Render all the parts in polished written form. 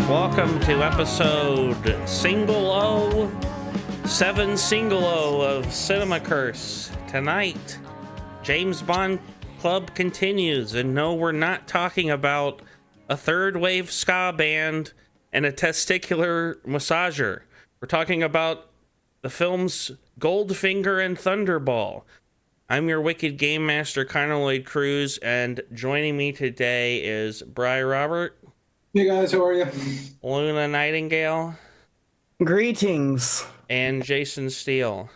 Welcome to episode single O, 7 single O of Cinema Curse. Tonight, James Bond Club continues, and no, we're not talking about a third wave ska band and a testicular massager. We're talking about the films Goldfinger and Thunderball. I'm your wicked game master, Lloyd Crews, and joining me today is Bri Robert. Hey guys, how are you? Luna Nightingale. Greetings. And Jason Steele.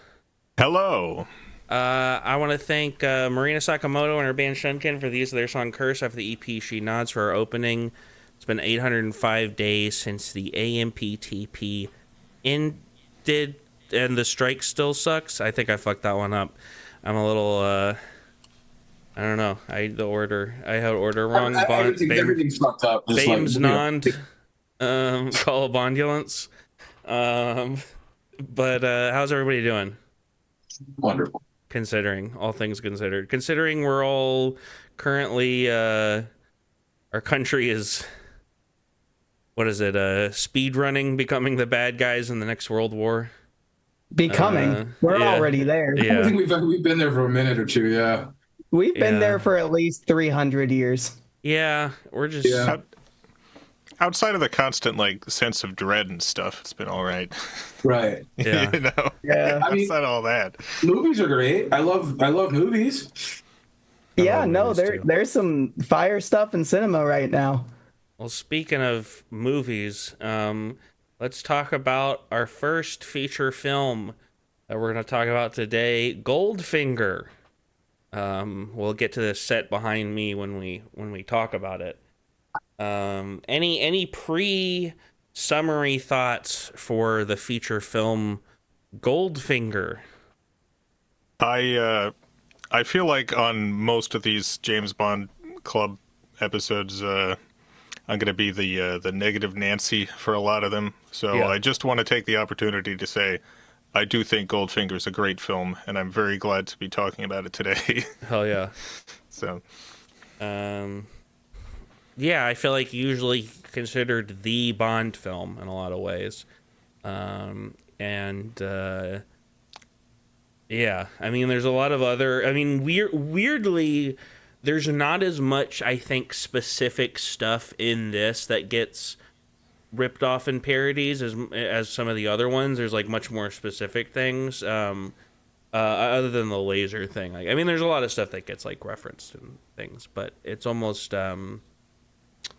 Hello. I want to thank Marina Sakamoto and her band Shunkin for the use of their song Curse after the EP She Nods for our opening. It's been 805 days since the AMPTP ended, and the strike still sucks. I think I fucked that one up. I'm a little, I don't know. I had order wrong. Everything's fucked up. Bames nond. Call a bondulance. But how's everybody doing? Wonderful. Considering all things considered, considering we're all currently, our country is, what is it? Speed running, becoming the bad guys in the next World War. We're already there. Yeah. I think we've been there for a minute or two. Yeah. We've been there for at least 300 years. Yeah, we're just Outside of the constant sense of dread and stuff, it's been all right. Right. Yeah. You know. Yeah. Outside all that, Movies are great. I love movies. Yeah, no, there's some fire stuff in cinema right now. Well, speaking of movies, let's talk about our first feature film that we're going to talk about today, Goldfinger. We'll get to the set behind me when we talk about it. Any pre-summary thoughts for the feature film Goldfinger? I feel like on most of these James Bond Club episodes, I'm going to be the negative Nancy for a lot of them. So Yeah. I just want to take the opportunity to say I do think Goldfinger is a great film, and I'm very glad to be talking about it today. Hell yeah. So, yeah, I feel like usually considered the Bond film in a lot of ways. Yeah, I mean, there's a lot of other, weirdly, there's not as much, I think, specific stuff in this that gets ripped off in parodies as some of the other ones. There's much more specific things, other than the laser thing. There's a lot of stuff that gets referenced and things, but it's almost,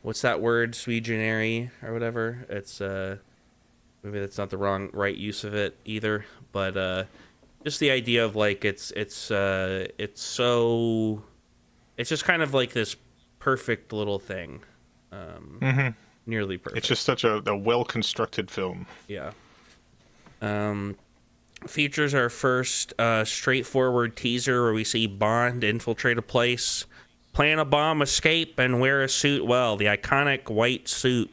what's that word? Sui generis or whatever. It's, maybe that's not the right use of it either, but, just the idea of it's just kind of this perfect little thing. Nearly perfect. it's just such a well-constructed film. Yeah. Features our first straightforward teaser where we see Bond infiltrate a place, plan a bomb escape, and wear a suit well, the iconic white suit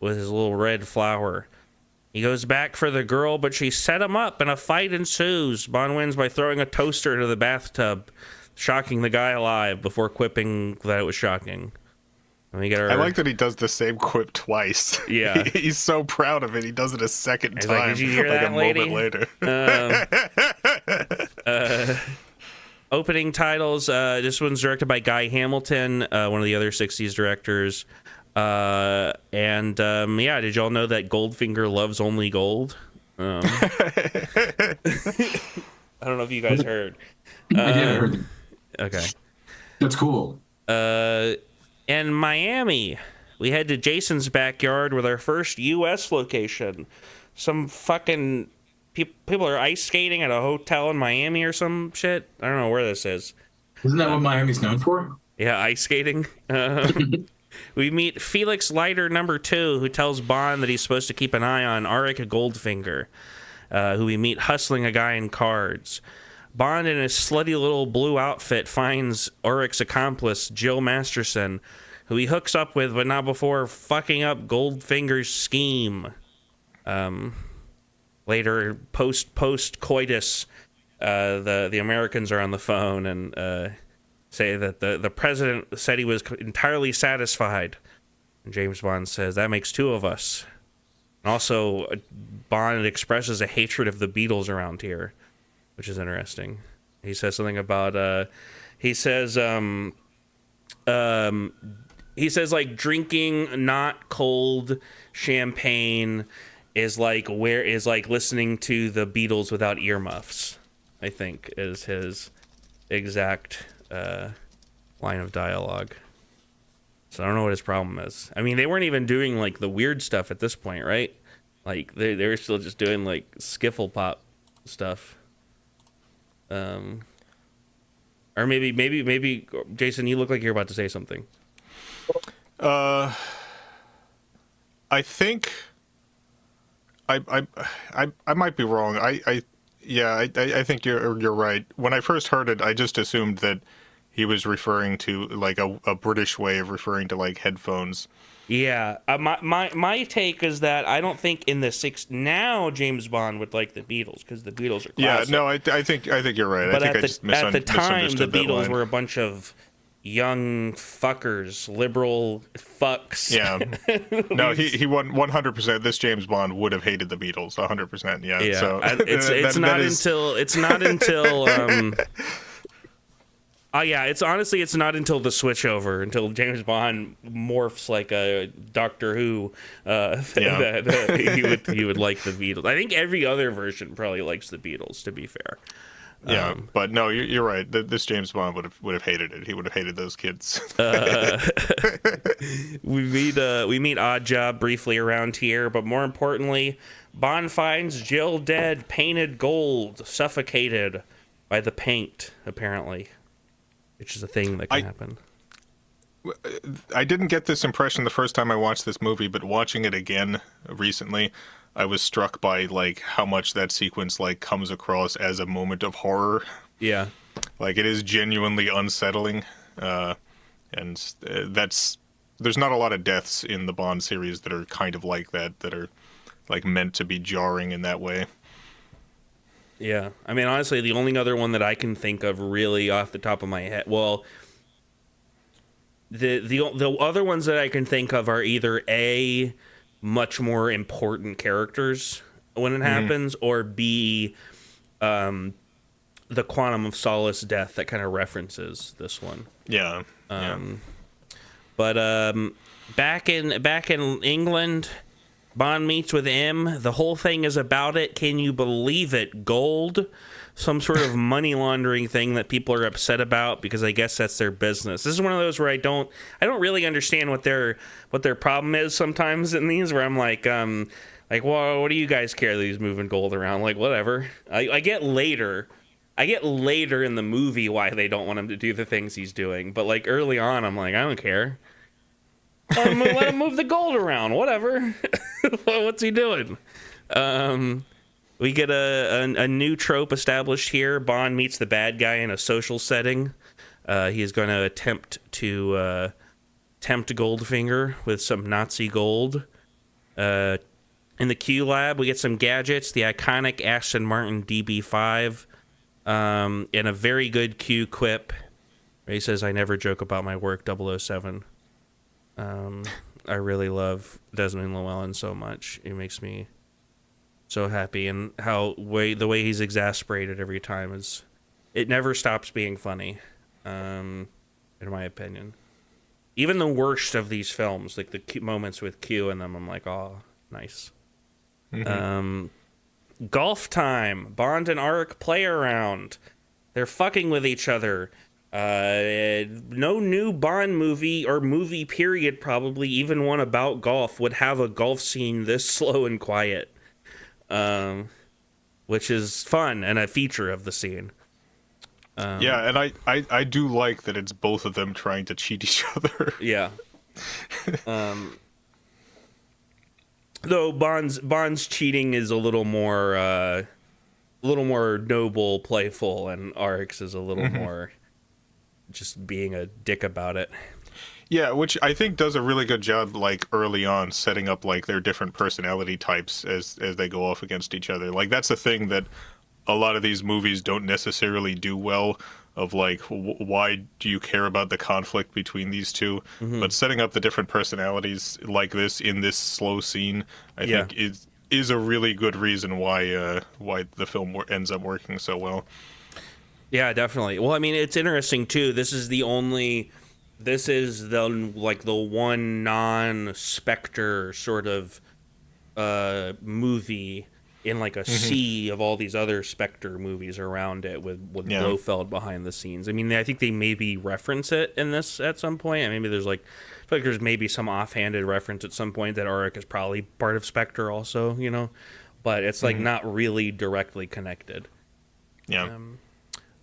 with his little red flower. He goes back for the girl, but she set him up and a fight ensues. Bond wins by throwing a toaster to the bathtub, shocking the guy alive before quipping that it was shocking. And we get our... I like that he does the same quip twice. Yeah. He's so proud of it. He does it a second time. Did you hear that, a lady? moment later. Opening titles. This one's directed by Guy Hamilton, one of the other 60s directors. Yeah, did y'all know that Goldfinger loves only gold? I don't know if you guys heard. I did heard. Okay. That's cool. In Miami, we head to Jason's backyard with our first U.S. location. Some fucking people are ice skating at a hotel in Miami or some shit. I don't know where this is. Isn't that what Miami's known for? Yeah, ice skating. We meet Felix Leiter #2, who tells Bond that he's supposed to keep an eye on Auric Goldfinger, who we meet hustling a guy in cards. Bond, in his slutty little blue outfit, finds Auric's accomplice, Jill Masterson, who he hooks up with, but not before fucking up Goldfinger's scheme. Later, post-coitus, the Americans are on the phone and say that the president said he was entirely satisfied. And James Bond says, that makes two of us. And also, Bond expresses a hatred of the Beatles around here, which is interesting. He says something about, he says like drinking not cold champagne is like listening to the Beatles without earmuffs, I think is his exact line of dialogue. So I don't know what his problem is. I mean, they weren't even doing like the weird stuff at this point, right? Like they were still just doing like skiffle pop stuff. Or maybe Jason, you look like you're about to say something. I think I might be wrong. I think you're right. When I first heard it, I just assumed that he was referring to like a British way of referring to like headphones. Yeah, my take is that I don't think in the now James Bond would like the Beatles because the Beatles are classic. Yeah, no, I think you're right. But I think at the time, the Beatles line. were a bunch of young fuckers, liberal fucks. Yeah. No, he 100%. This James Bond would have hated the Beatles 100%. Yeah. Yeah. So it's not until it's not until the switchover, until James Bond morphs like a Doctor Who, that he would like the Beatles. I think every other version probably likes the Beatles, to be fair. Yeah, but no, you're right. This James Bond would have hated it. He would have hated those kids. We meet Oddjob briefly around here, but more importantly, Bond finds Jill dead, painted gold, suffocated by the paint, apparently. Which is a thing that can happen. I didn't get this impression the first time I watched this movie, but watching it again recently, I was struck by like how much that sequence like comes across as a moment of horror. Yeah, like it is genuinely unsettling, and there's not a lot of deaths in the Bond series that are kind of like that are like meant to be jarring in that way. Yeah, I mean, honestly, the only other one that I can think of really off the top of my head, well, the other ones that I can think of are either A, much more important characters when it happens, or B, the Quantum of Solace death that kind of references this one. Yeah. But back in England, Bond meets with M. The whole thing is about it. Can you believe it? Gold, some sort of money laundering thing that people are upset about because I guess that's their business. This is one of those where I don't really understand what their problem is sometimes in these. Where I'm like, well, what do you guys care that he's moving gold around? Like, whatever. I get later in the movie why they don't want him to do the things he's doing, but like early on, I'm like, I don't care. Let him move the gold around. Whatever. What's he doing? We get a new trope established here. Bond meets the bad guy in a social setting. He is going to attempt to tempt Goldfinger with some Nazi gold. In the Q lab, we get some gadgets. The iconic Aston Martin DB5 and a very good Q quip. He says, "I never joke about my work, 007." I really love Desmond Llewellyn so much. It makes me so happy, and the way he's exasperated every time it never stops being funny. In my opinion, even the worst of these films, like the moments with Q in them, I'm like, oh, nice. Golf time. Bond and Auric play around. They're fucking with each other. No new Bond movie or movie period, probably even one about golf, would have a golf scene this slow and quiet, which is fun and a feature of the scene. Yeah, and I do like that it's both of them trying to cheat each other. Yeah. Though Bond's cheating is a little more noble, playful, and Auric's is a little more just being a dick about it. Yeah, which I think does a really good job, like early on, setting up like their different personality types as they go off against each other. Like that's the thing that a lot of these movies don't necessarily do well. of like why do you care about the conflict between these two, but setting up the different personalities like this in this slow scene, I think is a really good reason why the film ends up working so well. Yeah, definitely. Well, I mean, it's interesting too. This is the one non-Spectre sort of movie in like a sea of all these other Spectre movies around it with Blofeld behind the scenes. I mean, I think they maybe reference it in this at some point. And maybe there's I feel like there's maybe some offhanded reference at some point that Auric is probably part of Spectre also, you know, but it's like not really directly connected. Yeah.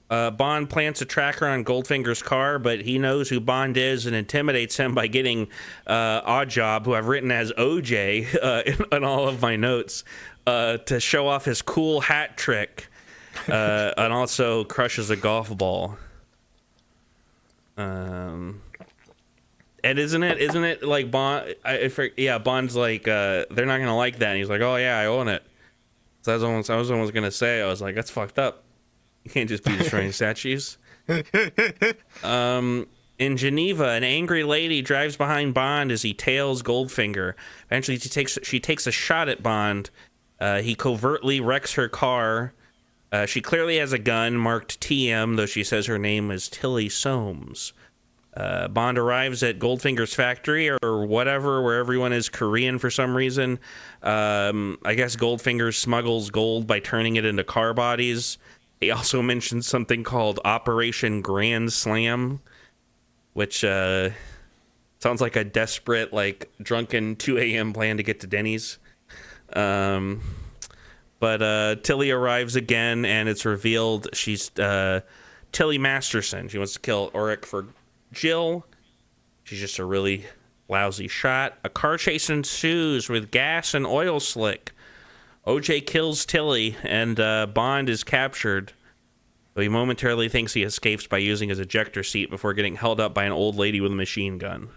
Bond plants a tracker on Goldfinger's car, but he knows who Bond is and intimidates him by getting Oddjob, who I've written as OJ in all of my notes, to show off his cool hat trick, and also crushes a golf ball. And isn't it like Bond? Bond's like, they're not gonna like that. And he's like, oh yeah, I own it. So I was almost gonna say, I was like, that's fucked up. You can't just be destroying statues. In Geneva, an angry lady drives behind Bond as he tails Goldfinger. Eventually, she takes a shot at Bond. He covertly wrecks her car. She clearly has a gun marked TM, though she says her name is Tilly Soames. Bond arrives at Goldfinger's factory or whatever, where everyone is Korean for some reason. I guess Goldfinger smuggles gold by turning it into car bodies. He also mentioned something called Operation Grand Slam, which sounds like a desperate, like, drunken 2 a.m. plan to get to Denny's. But Tilly arrives again, and it's revealed she's Tilly Masterson. She wants to kill Auric for Jill. She's just a really lousy shot. A car chase ensues with gas and oil slick. OJ kills Tilly, and Bond is captured. Though he momentarily thinks he escapes by using his ejector seat before getting held up by an old lady with a machine gun.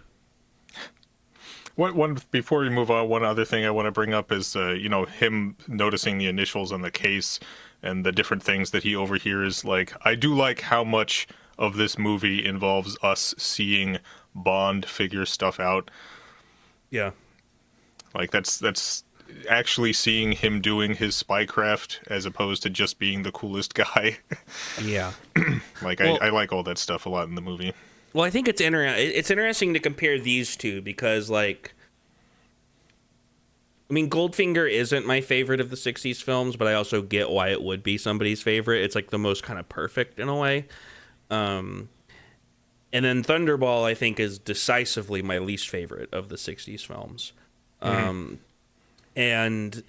Before we move on, one other thing I want to bring up is, him noticing the initials on the case and the different things that he overhears. Like, I do like how much of this movie involves us seeing Bond figure stuff out. Yeah. Like, that's actually seeing him doing his spycraft as opposed to just being the coolest guy. Yeah. I like all that stuff a lot in the movie. Well, I think it's interesting to compare these two because, like, I mean, Goldfinger isn't my favorite of the 60s films, but I also get why it would be somebody's favorite. It's, like, the most kind of perfect in a way. And then Thunderball, I think, is decisively my least favorite of the 60s films. And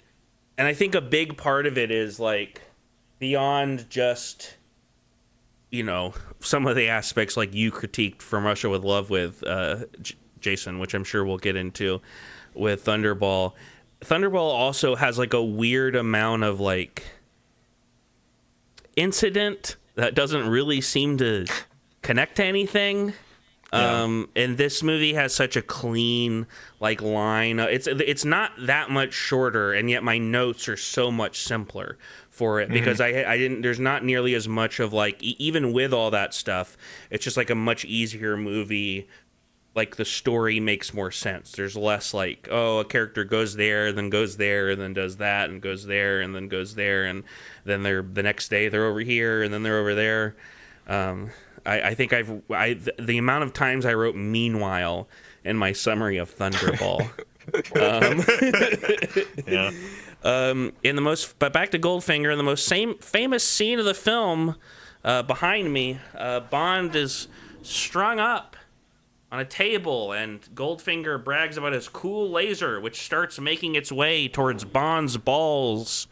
I think a big part of it is, like, beyond just, you know, some of the aspects like you critiqued From Russia with Love with Jason, which I'm sure we'll get into with Thunderball. Thunderball also has, like, a weird amount of, like, incident that doesn't really seem to connect to anything. And this movie has such a clean, like, line. It's not that much shorter, and yet my notes are so much simpler for it because I didn't. There's not nearly as much of, like, even with all that stuff, it's just like a much easier movie. Like, the story makes more sense. There's less like, oh, a character goes there, then goes there, and then does that, and goes there, and then goes there, and then the next day they're over here, and then they're over there. I think the amount of times I wrote "meanwhile" in my summary of Thunderball. But back to Goldfinger, in the most famous scene of the film, behind me, Bond is strung up on a table, and Goldfinger brags about his cool laser, which starts making its way towards Bond's balls,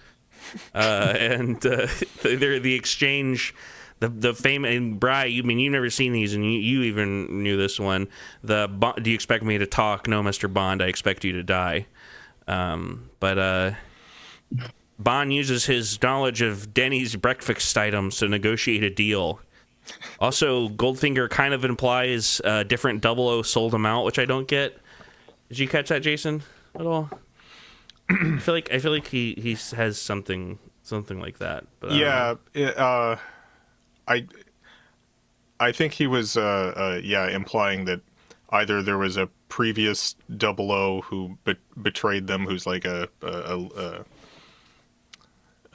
and the exchange. The famous, and Bri, you've never seen these, and you even knew this one. Do you expect me to talk? No, Mr. Bond, I expect you to die. But Bond uses his knowledge of Denny's breakfast items to negotiate a deal. Also, Goldfinger kind of implies different 00 sold him out, which I don't get. Did you catch that, Jason, at all? I feel like he has something like that. But, yeah. I think he was, implying that either there was a previous Double O who betrayed them, who's like a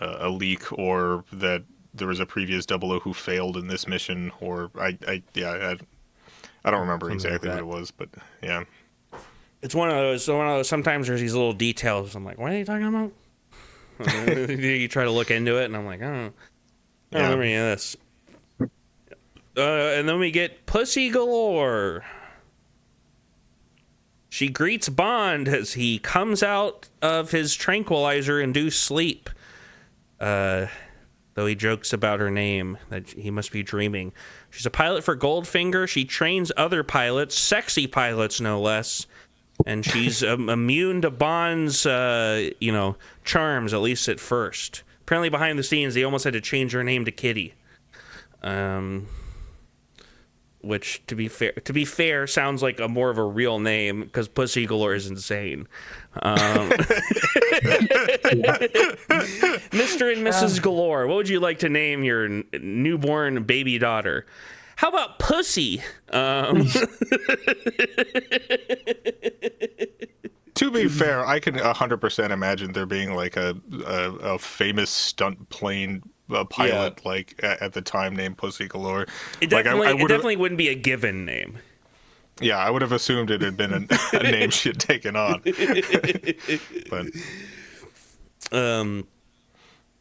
leak, or that there was a previous Double O who failed in this mission, or I don't remember exactly what it was, but yeah. It's one of those. Sometimes there's these little details. I'm like, what are you talking about? You try to look into it, and I'm like, I don't remember any of this. And then we get Pussy Galore. She greets Bond as he comes out of his tranquilizer-induced sleep. Though he jokes about her name, that he must be dreaming. She's a pilot for Goldfinger. She trains other pilots, sexy pilots no less, and she's immune to Bond's, charms, at least at first. Apparently, behind the scenes, they almost had to change her name to Kitty. Which, to be fair, sounds like more of a real name, because Pussy Galore is insane. Mr. and Mrs. Galore, what would you like to name your newborn baby daughter? How about Pussy? To be fair, I can 100% imagine there being like a famous stunt plane pilot at the time named Pussy Galore. It definitely wouldn't be a given name. Yeah, I would have assumed it had been a name she had taken on. But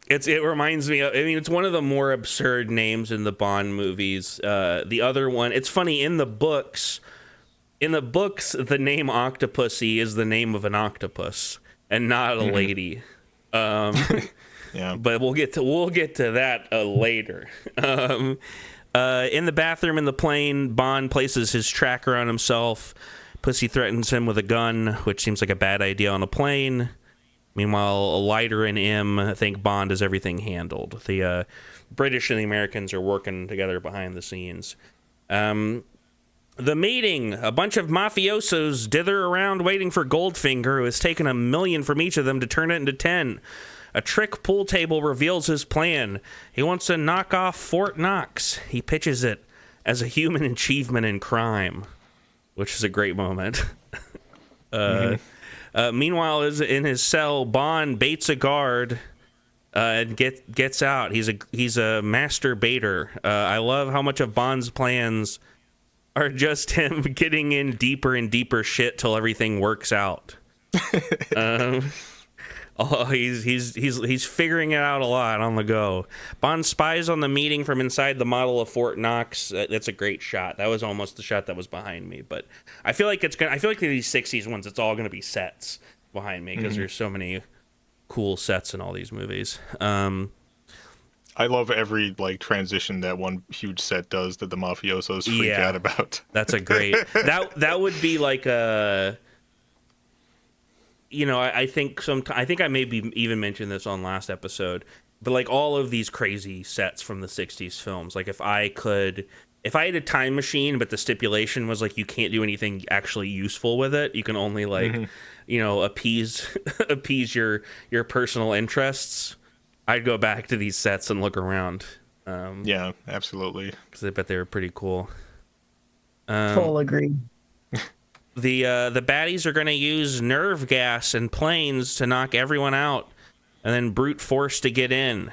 it reminds me of, it's one of the more absurd names in the Bond movies. The other one, it's funny, in the books, the name Octopussy is the name of an octopus and not a lady. Yeah, but we'll get to that later. In the bathroom in the plane, Bond places his tracker on himself. Pussy threatens him with a gun, which seems like a bad idea on a plane. Meanwhile, Leiter and M think Bond has everything handled. The British and the Americans are working together behind the scenes. The meeting. A bunch of mafiosos dither around waiting for Goldfinger, who has taken $1 million from each of them to turn it into 10. A trick pool table reveals his plan. He wants to knock off Fort Knox. He pitches it as a human achievement in crime, which is a great moment. Meanwhile, in his cell, Bond baits a guard and gets out. He's a master baiter. I love how much of Bond's plans are just him getting in deeper and deeper shit till everything works out. He's figuring it out a lot on the go. Bond spies on the meeting from inside the model of Fort Knox. That's a great shot. That was almost the shot that was behind me, but I feel like these '60s ones, it's all gonna be sets behind me because there's so many cool sets in all these movies. I love every transition that one huge set does that the mafiosos freak out about. That's a great that would be like a. I think I maybe even mentioned this on last episode, but all of these crazy sets from the '60s films, if I had a time machine, but the stipulation was you can't do anything actually useful with it. You can only appease your personal interests. I'd go back to these sets and look around. Yeah, absolutely. Because I bet they were pretty cool. Full agree. The baddies are going to use nerve gas and planes to knock everyone out, and then brute force to get in.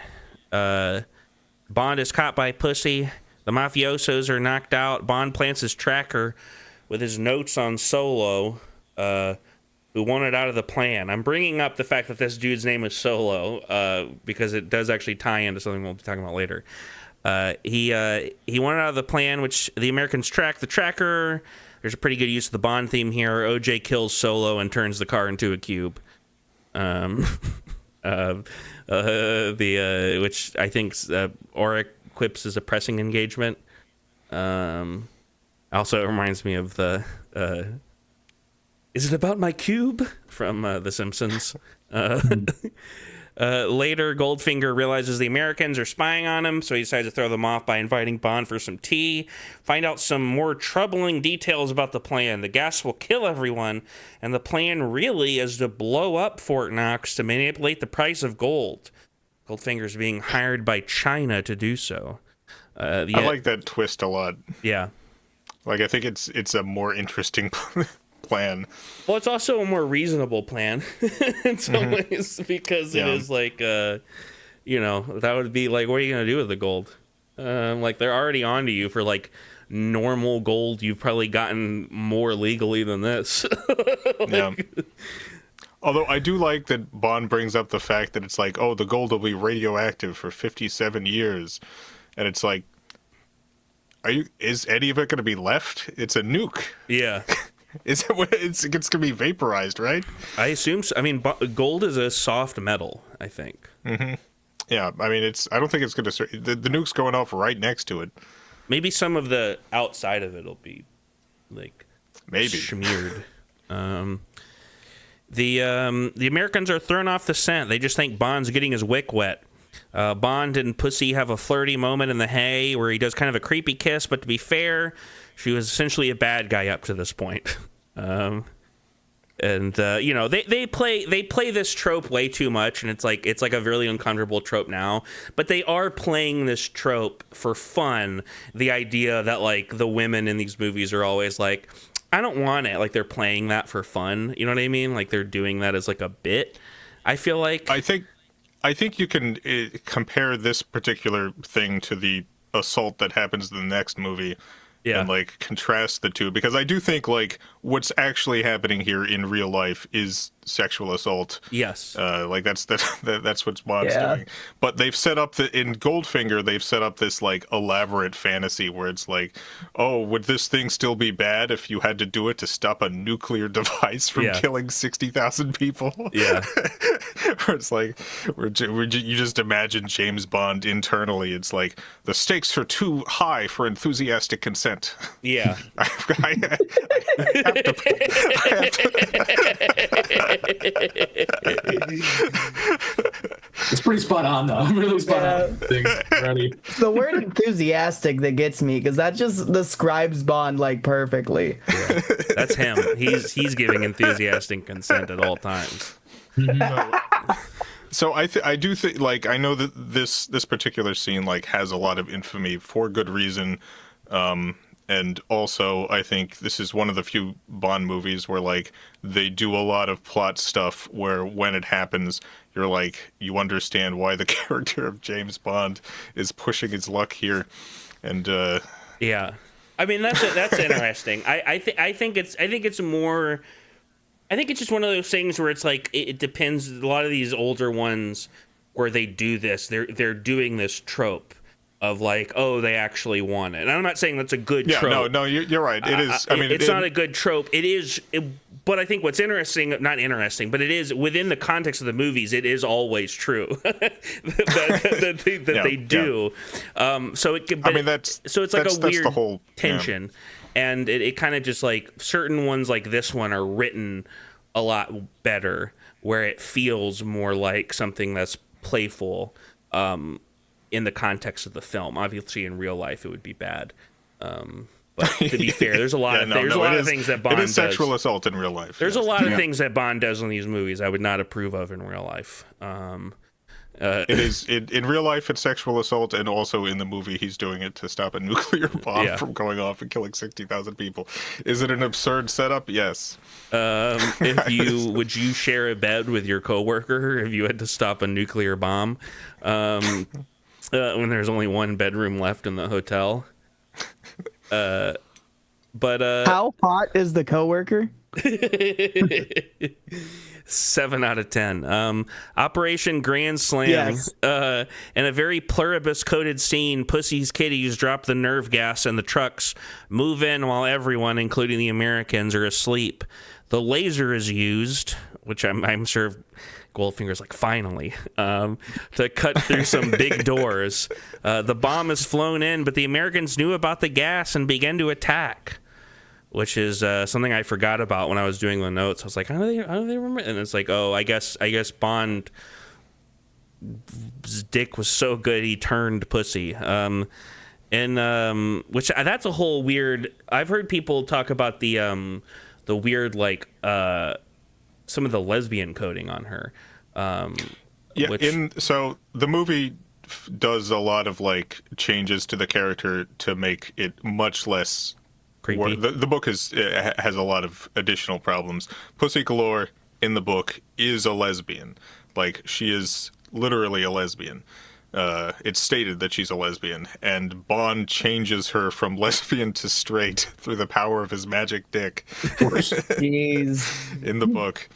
Bond is caught by Pussy. The mafiosos are knocked out. Bond plants his tracker with his notes on Solo, who wanted out of the plan. I'm bringing up the fact that this dude's name is Solo because it does actually tie into something we'll be talking about later. He wanted out of the plan, which the Americans track the tracker. There's a pretty good use of the Bond theme here. OJ kills Solo and turns the car into a cube. Which I think Auric quips as a pressing engagement. Also, it reminds me of the "Is it about my cube?" from The Simpsons. Later, Goldfinger realizes the Americans are spying on him, so he decides to throw them off by inviting Bond for some tea. Find out some more troubling details about the plan. The gas will kill everyone, and the plan really is to blow up Fort Knox to manipulate the price of gold. Goldfinger's being hired by China to do so. I like that twist a lot. Yeah. Like, I think it's a more interesting plan. Well, it's also a more reasonable plan in some ways, because it is like, that would be like, what are you going to do with the gold? Like, they're already onto you for like normal gold. You've probably gotten more legally than this. Yeah. Although I do like that Bond brings up the fact that it's like, oh, the gold will be radioactive for 57 years. And it's like, is any of it going to be left? It's a nuke. Yeah. It's going to be vaporized, right? I assume so. I mean, gold is a soft metal, I think. Mm-hmm. Yeah, I mean, I don't think it's going to... The nuke's going off right next to it. Maybe some of the outside of it will be, like, smeared. The Americans are thrown off the scent. They just think Bond's getting his wick wet. Bond and Pussy have a flirty moment in the hay where he does kind of a creepy kiss, but to be fair, she was essentially a bad guy up to this point. They play this trope way too much, and it's like a really uncomfortable trope now. But they are playing this trope for fun. The idea that like the women in these movies are always like, I don't want it. Like, they're playing that for fun. You know what I mean? Like, they're doing that as like a bit. I feel like I think you can compare this particular thing to the assault that happens in the next movie. Yeah. And like contrast the two, because I do think like what's actually happening here in real life is sexual assault. Yes. Like that's what Bond's doing. But they've set up in Goldfinger, they've set up this like elaborate fantasy where it's like, oh, would this thing still be bad if you had to do it to stop a nuclear device from killing 60,000 people? Yeah. Where it's like, you just imagine James Bond internally. It's like the stakes are too high for enthusiastic consent. Yeah. I have to. It's pretty spot on, though. Really spot on. Thanks, Ready. It's the word enthusiastic that gets me, because that just describes Bond like perfectly. Yeah. That's him. He's giving enthusiastic consent at all times. So I do think, like, I know that this particular scene like has a lot of infamy for good reason. And also, I think this is one of the few Bond movies where, like, they do a lot of plot stuff where when it happens, you're like, you understand why the character of James Bond is pushing his luck here. And, yeah. I mean, that's interesting. I think it's just one of those things where it's like, it depends. A lot of these older ones where they do this, they're doing this trope of like, oh, they actually want it. And I'm not saying that's a good trope. No, you're right. It is. I mean, it's not a good trope. It is. But I think what's not interesting, but it is within the context of the movies. It is always true that they do. So it. But I mean, so it's like a weird the whole tension, and it kind of just like certain ones like this one are written a lot better, where it feels more like something that's playful. In the context of the film, obviously in real life it would be bad. But to be fair, there's a lot of things that Bond does. It is sexual assault in real life. There's a lot of things that Bond does in these movies I would not approve of in real life. It is in real life. It's sexual assault, and also in the movie, he's doing it to stop a nuclear bomb from going off and killing 60,000 people. Is it an absurd setup? Yes. Would you share a bed with your coworker if you had to stop a nuclear bomb? When there's only one bedroom left in the hotel. But how hot is the coworker? 7 out of 10. Operation Grand Slam. Yes. In a very pluribus-coded scene, Pussy's kitties drop the nerve gas and the trucks move in while everyone, including the Americans, are asleep. The laser is used, which I'm sure Goldfinger's like, finally, to cut through some big doors. The bomb is flown in, but the Americans knew about the gas and began to attack, which is something I forgot about when I was doing the notes. I was like, how do they remember? And it's like, oh, I guess Bond's dick was so good he turned pussy. Which that's a whole weird. I've heard people talk about the weird like. Some of the lesbian coding on her. So the movie does a lot of like changes to the character to make it much less Creepy. The book has a lot of additional problems. Pussy Galore in the book is a lesbian. Like, she is literally a lesbian. It's stated that she's a lesbian, and Bond changes her from lesbian to straight through the power of his magic dick. Jeez. In the book.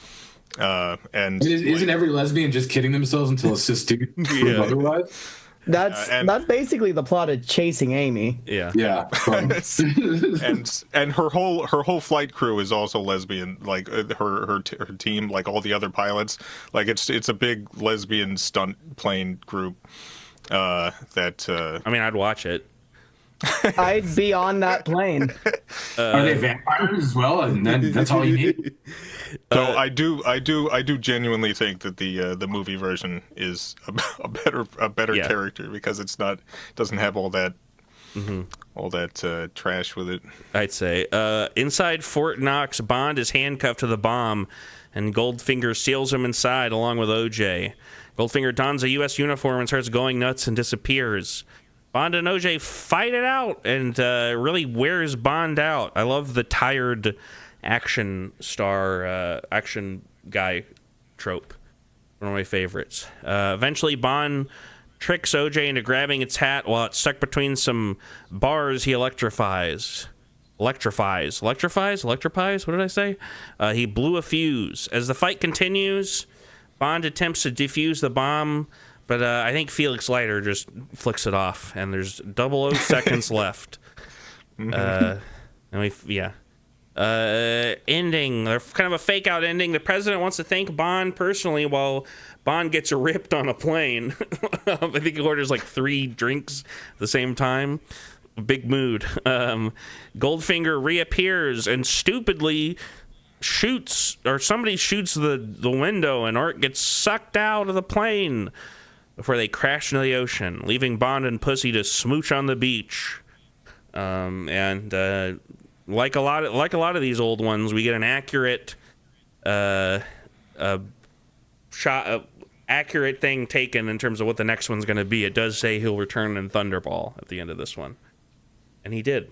And isn't every lesbian just kidding themselves until it's just to prove otherwise? That's basically the plot of Chasing Amy. Yeah. Yeah. and her whole flight crew is also lesbian. Like her team, like all the other pilots, like it's a big lesbian stunt plane group. That I mean, I'd watch it. I'd be on that plane. Are they vampires as well? And that's all you need. So I do genuinely think that the movie version is a better character, because doesn't have all that trash with it. I'd say. Inside Fort Knox, Bond is handcuffed to the bomb, and Goldfinger seals him inside along with OJ. Goldfinger dons a U.S. uniform and starts going nuts and disappears. Bond and OJ fight it out and really wears Bond out. I love the tired action guy trope. One of my favorites. Eventually, Bond tricks OJ into grabbing its hat while it's stuck between some bars he electrifies. Electrifies? What did I say? He blew a fuse. As the fight continues, Bond attempts to defuse the bomb, but I think Felix Leiter just flicks it off, and there's 00 seconds left. Ending. They're kind of a fake out ending. The president wants to thank Bond personally while Bond gets ripped on a plane. I think he orders like 3 drinks at the same time. Big mood. Goldfinger reappears and stupidly somebody shoots the window, and Art gets sucked out of the plane before they crash into the ocean, leaving Bond and Pussy to smooch on the beach. Like a lot of these old ones, we get an accurate accurate thing taken in terms of what the next one's going to be. It does say he'll return in Thunderball at the end of this one, and he did.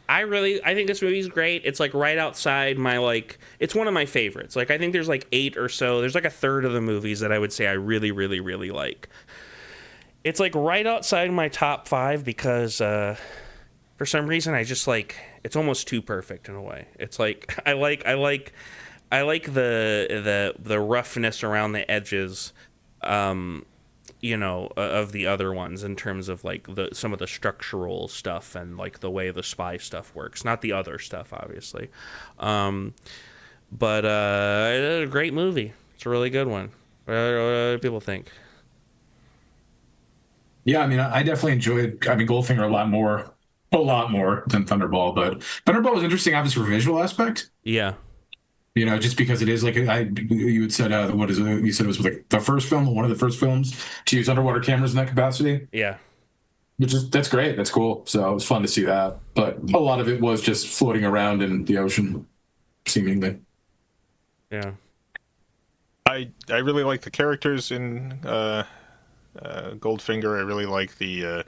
I think this movie's great. It's like right outside my it's one of my favorites. Like, I think there's like 8 or so. There's like a third of the movies that I would say I really, really, really like. It's like right outside my top 5 because for some reason I just like, it's almost too perfect in a way. It's like I like the roughness around the edges, of the other ones in terms of like some of the structural stuff and like the way the spy stuff works. Not the other stuff, obviously, but it's a great movie. It's a really good one. What do people think? Yeah, I mean, I definitely enjoyed. Goldfinger a lot more than Thunderball, but Thunderball was interesting, obviously, for visual aspect. Yeah. Just because it is like you had said, what is it? You said it was like the first film, one of the first films to use underwater cameras in that capacity. Yeah. That's great. That's cool. So it was fun to see that. But a lot of it was just floating around in the ocean, seemingly. Yeah. I really like the characters in Goldfinger. I really like the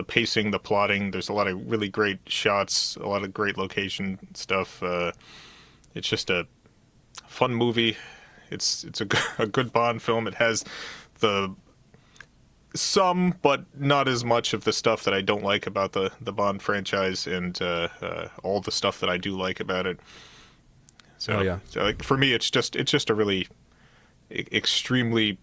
pacing, the plotting. There's a lot of really great shots, a lot of great location stuff. It's just a fun movie. It's a good Bond film. It has some, but not as much of the stuff that I don't like about the Bond franchise, and all the stuff that I do like about it. So, so like, for me, it's just a really extremely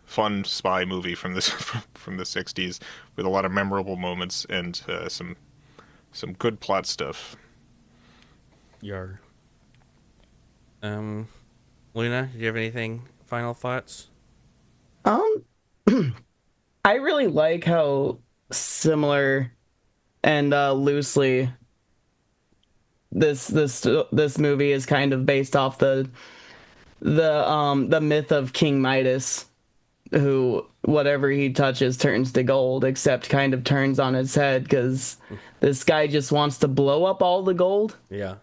fun spy movie from the 60s with a lot of memorable moments and some good plot stuff. Yar. Luna, do you have anything? Final thoughts? I really like how similar and loosely this movie is kind of based off the myth of King Midas, who whatever he touches turns to gold, except kind of turns on its head because this guy just wants to blow up all the gold. Yeah.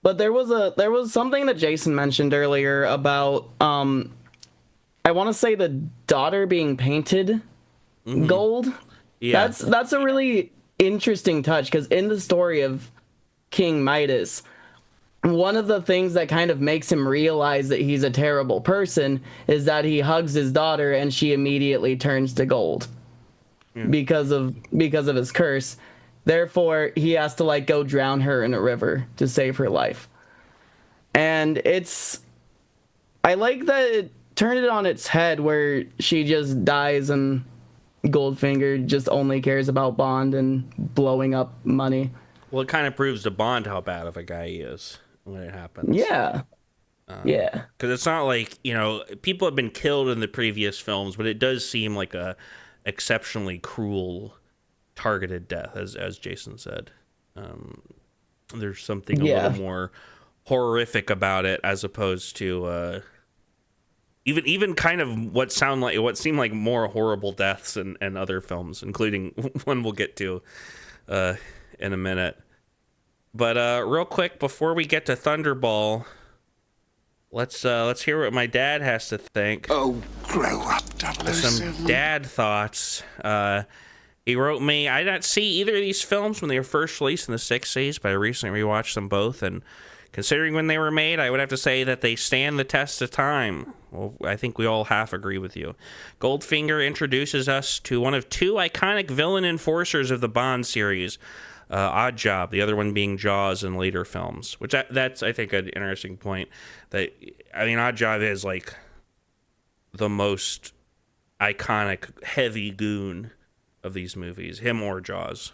But there was something that Jason mentioned earlier about I want to say the daughter being painted gold. Yeah. That's a really interesting touch, because in the story of King Midas, one of the things that kind of makes him realize that he's a terrible person is that he hugs his daughter and she immediately turns to gold because of his curse. Therefore, he has to like go drown her in a river to save her life. And I like that it turned it on its head, where she just dies and Goldfinger just only cares about Bond and blowing up money. Well, it kind of proves to Bond how bad of a guy he is when it happens. Yeah. Yeah. Because it's not like, people have been killed in the previous films, but it does seem like a exceptionally cruel, targeted death, as Jason said. There's something a little more horrific about it, as opposed to even kind of what seemed like more horrible deaths in other films, including one we'll get to in a minute. But real quick, before we get to Thunderball, let's hear what my dad has to think. Oh, grow up, 007. Some dad thoughts. He wrote me, I did not see either of these films when they were first released in the 60s, but I recently rewatched them both, and considering when they were made, I would have to say that they stand the test of time. Well, I think we all half agree with you. Goldfinger introduces us to one of two iconic villain enforcers of the Bond series, Odd Job, the other one being Jaws in later films, which that's, I think, an interesting point. Odd Job is like the most iconic heavy goon of these movies, him or Jaws.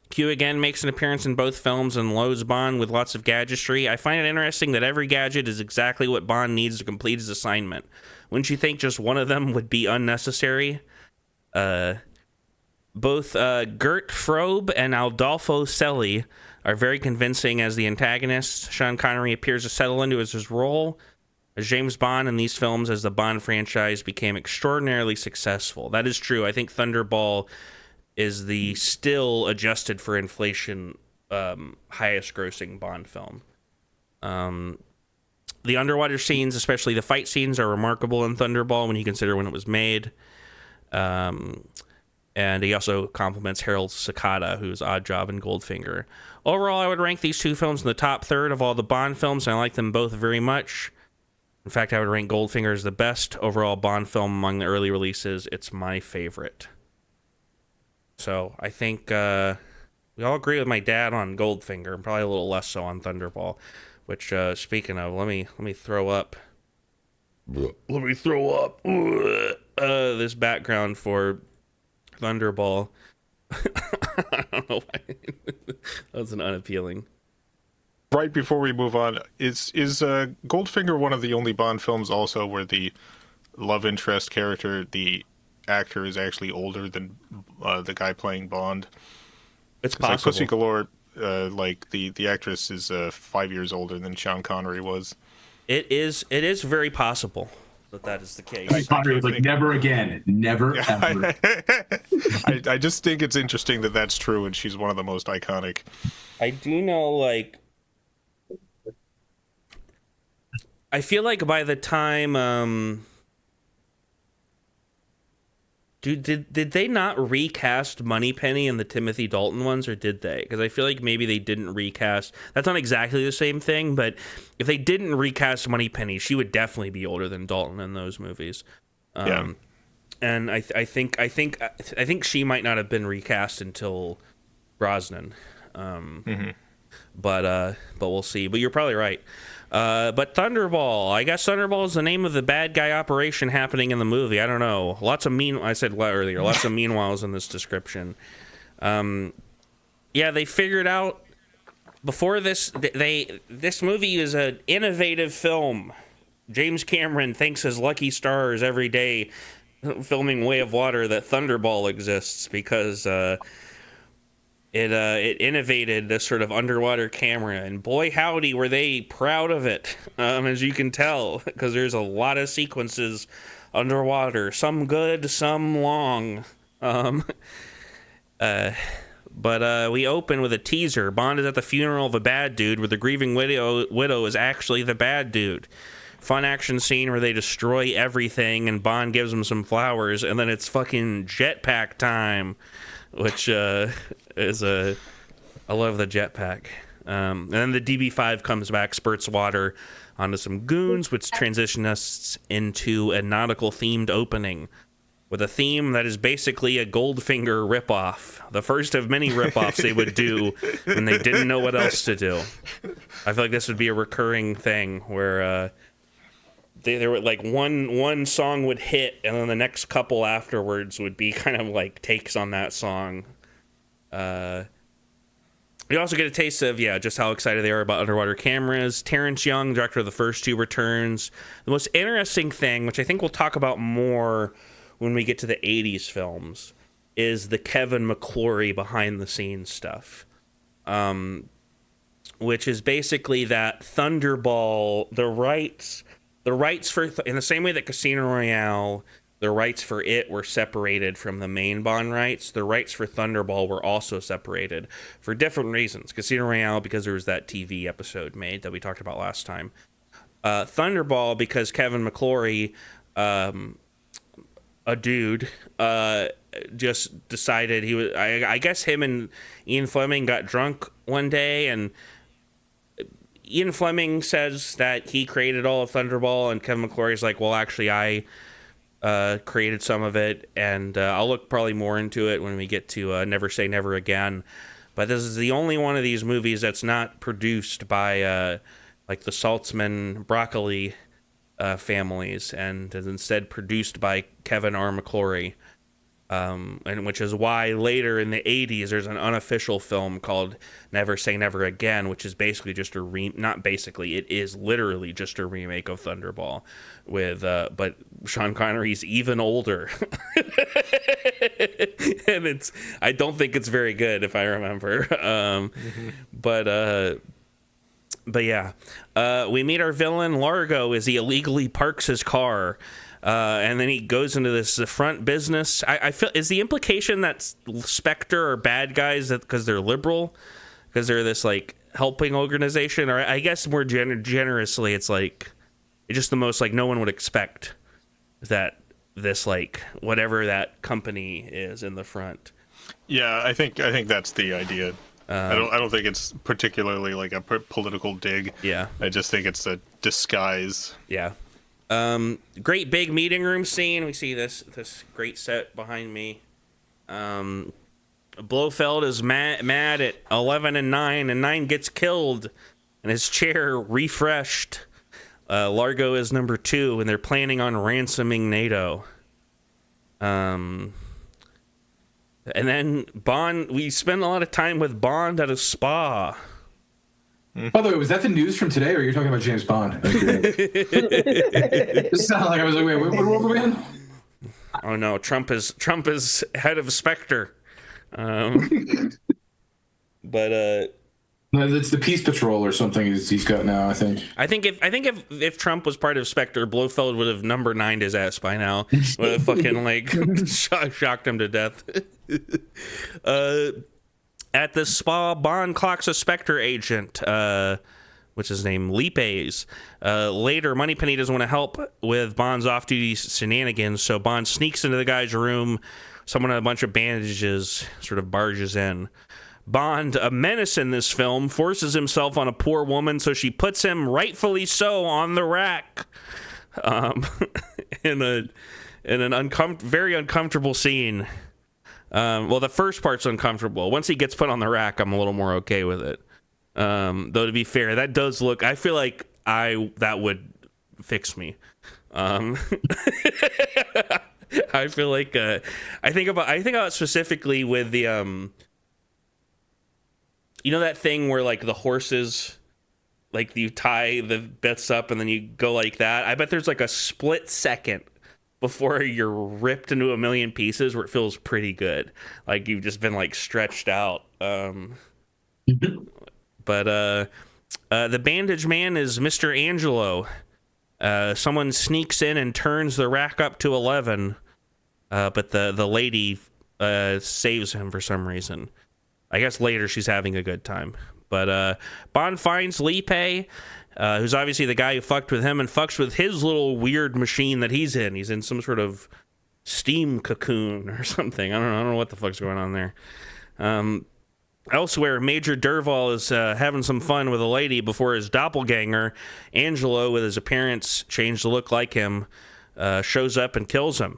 Q again makes an appearance in both films and loads Bond with lots of gadgetry. I find it interesting that every gadget is exactly what Bond needs to complete his assignment. Wouldn't you think just one of them would be unnecessary? Both Gert Frobe and Adolfo Celi are very convincing as the antagonists. Sean Connery appears to settle into his role as James Bond in these films as the Bond franchise became extraordinarily successful. That is true. I think Thunderball is the still adjusted for inflation highest grossing Bond film. The underwater scenes, especially the fight scenes, are remarkable in Thunderball when you consider when it was made. And he also compliments Harold Sakata, who's Odd Job and Goldfinger. Overall, I would rank these two films in the top third of all the Bond films, and I like them both very much. In fact, I would rank Goldfinger as the best overall Bond film among the early releases. It's my favorite. So I think we all agree with my dad on Goldfinger, and probably a little less so on Thunderball. Which, speaking of, let me throw up. Let me throw up this background for Thunderball. I don't know why. That was an unappealing. Right before we move on, is Goldfinger one of the only Bond films also where the love interest character, the actor, is actually older than the guy playing Bond? It's possible. Like possible. Pussy Galore, like the actress is 5 years older than Sean Connery was. It is very possible that is the case. Connery was like, never again, never ever. I just think it's interesting that that's true, and she's one of the most iconic. I do know, like, I feel like by the time, dude, did they not recast Moneypenny in the Timothy Dalton ones, or did they? Because I feel like maybe they didn't recast. That's not exactly the same thing, but if they didn't recast Moneypenny, she would definitely be older than Dalton in those movies. Yeah. And I think she might not have been recast until Brosnan. But we'll see. But you're probably right. But Thunderball, I guess Thunderball is the name of the bad guy operation happening in the movie. I don't know. I said earlier, lots of meanwhiles in this description. Yeah, they figured out before this, this movie is an innovative film. James Cameron thanks his lucky stars every day filming Way of Water that Thunderball exists, because it innovated this sort of underwater camera, and boy howdy were they proud of it, as you can tell, because there's a lot of sequences underwater, some good, some long. But we open with a teaser. Bond is at the funeral of a bad dude, where the grieving widow is actually the bad dude. Fun action scene where they destroy everything, and Bond gives them some flowers, and then it's fucking jetpack time, which is I love the jetpack. And then the DB5 comes back, spurts water onto some goons, which transition us into a nautical-themed opening with a theme that is basically a Goldfinger ripoff. The first of many ripoffs they would do when they didn't know what else to do. I feel like this would be a recurring thing where there were like one song would hit, and then the next couple afterwards would be kind of like takes on that song. We also get a taste of, just how excited they are about underwater cameras. Terrence Young, director of the first two, returns. The most interesting thing, which I think we'll talk about more when we get to the 80s films, is the Kevin McClory behind-the-scenes stuff. Which is basically that Thunderball, the rights for, in the same way that Casino Royale, the rights for it were separated from the main Bond rights, the rights for Thunderball were also separated for different reasons. Casino Royale, because there was that TV episode made that we talked about last time. Thunderball, because Kevin McClory, a dude, just decided he was, I guess him and Ian Fleming got drunk one day, and Ian Fleming says that he created all of Thunderball, and Kevin McClory's like, well, actually, I created some of it, and I'll look probably more into it when we get to Never Say Never Again. But this is the only one of these movies that's not produced by like the Saltzman Broccoli families, and is instead produced by Kevin R. McClory. And which is why later in the 80s there's an unofficial film called Never Say Never Again, which is basically just not basically, it is literally just a remake of Thunderball with but Sean Connery's even older. And I don't think it's very good, if I remember. But yeah, we meet our villain Largo as he illegally parks his car. And then he goes into this front business. I feel, is the implication that Spectre are bad guys because they're liberal, because they're this like helping organization, or I guess more generously, it's like it's just the most like no one would expect that this like whatever that company is in the front. Yeah, I think that's the idea. I don't think it's particularly like a political dig. Yeah, I just think it's a disguise. Yeah. Great big meeting room scene. We see this great set behind me. Blofeld is mad at 11 and 9, and 9 gets killed, and his chair refreshed. Largo is number 2, and they're planning on ransoming NATO. And then Bond, we spend a lot of time with Bond at a spa. By the way, was that the news from today, or you're talking about James Bond? It sounded like I was like, wait, what world are we in? Oh no, Trump is head of Spectre. But no, it's the Peace Patrol or something he's got now, I think. I think if Trump was part of Spectre, Blofeld would have number 9'd his ass by now. Would have fucking like shocked him to death. At the spa, Bond clocks a Spectre agent, which is named Lipes. Later, Moneypenny doesn't want to help with Bond's off-duty shenanigans, so Bond sneaks into the guy's room. Someone with a bunch of bandages sort of barges in. Bond, a menace in this film, forces himself on a poor woman, so she puts him, rightfully so, on the rack. In a very uncomfortable scene. Well, the first part's uncomfortable. Once he gets put on the rack, I'm a little more okay with it. Though, to be fair, that does look... I feel like that would fix me. I feel like... I think about specifically with the... you know that thing where, like, the horses... Like, you tie the bits up and then you go like that? I bet there's, like, a split second before you're ripped into a million pieces where it feels pretty good, like you've just been like stretched out. But the bandage man is Mr. Angelo. Someone sneaks in and turns the rack up to 11, but the lady saves him for some reason. I guess later she's having a good time. But Bond finds Lipe, who's obviously the guy who fucked with him and fucks with his little weird machine that he's in. He's in some sort of steam cocoon or something. I don't know what the fuck's going on there. Elsewhere, Major Derval is having some fun with a lady before his doppelganger, Angelo, with his appearance changed to look like him, shows up and kills him.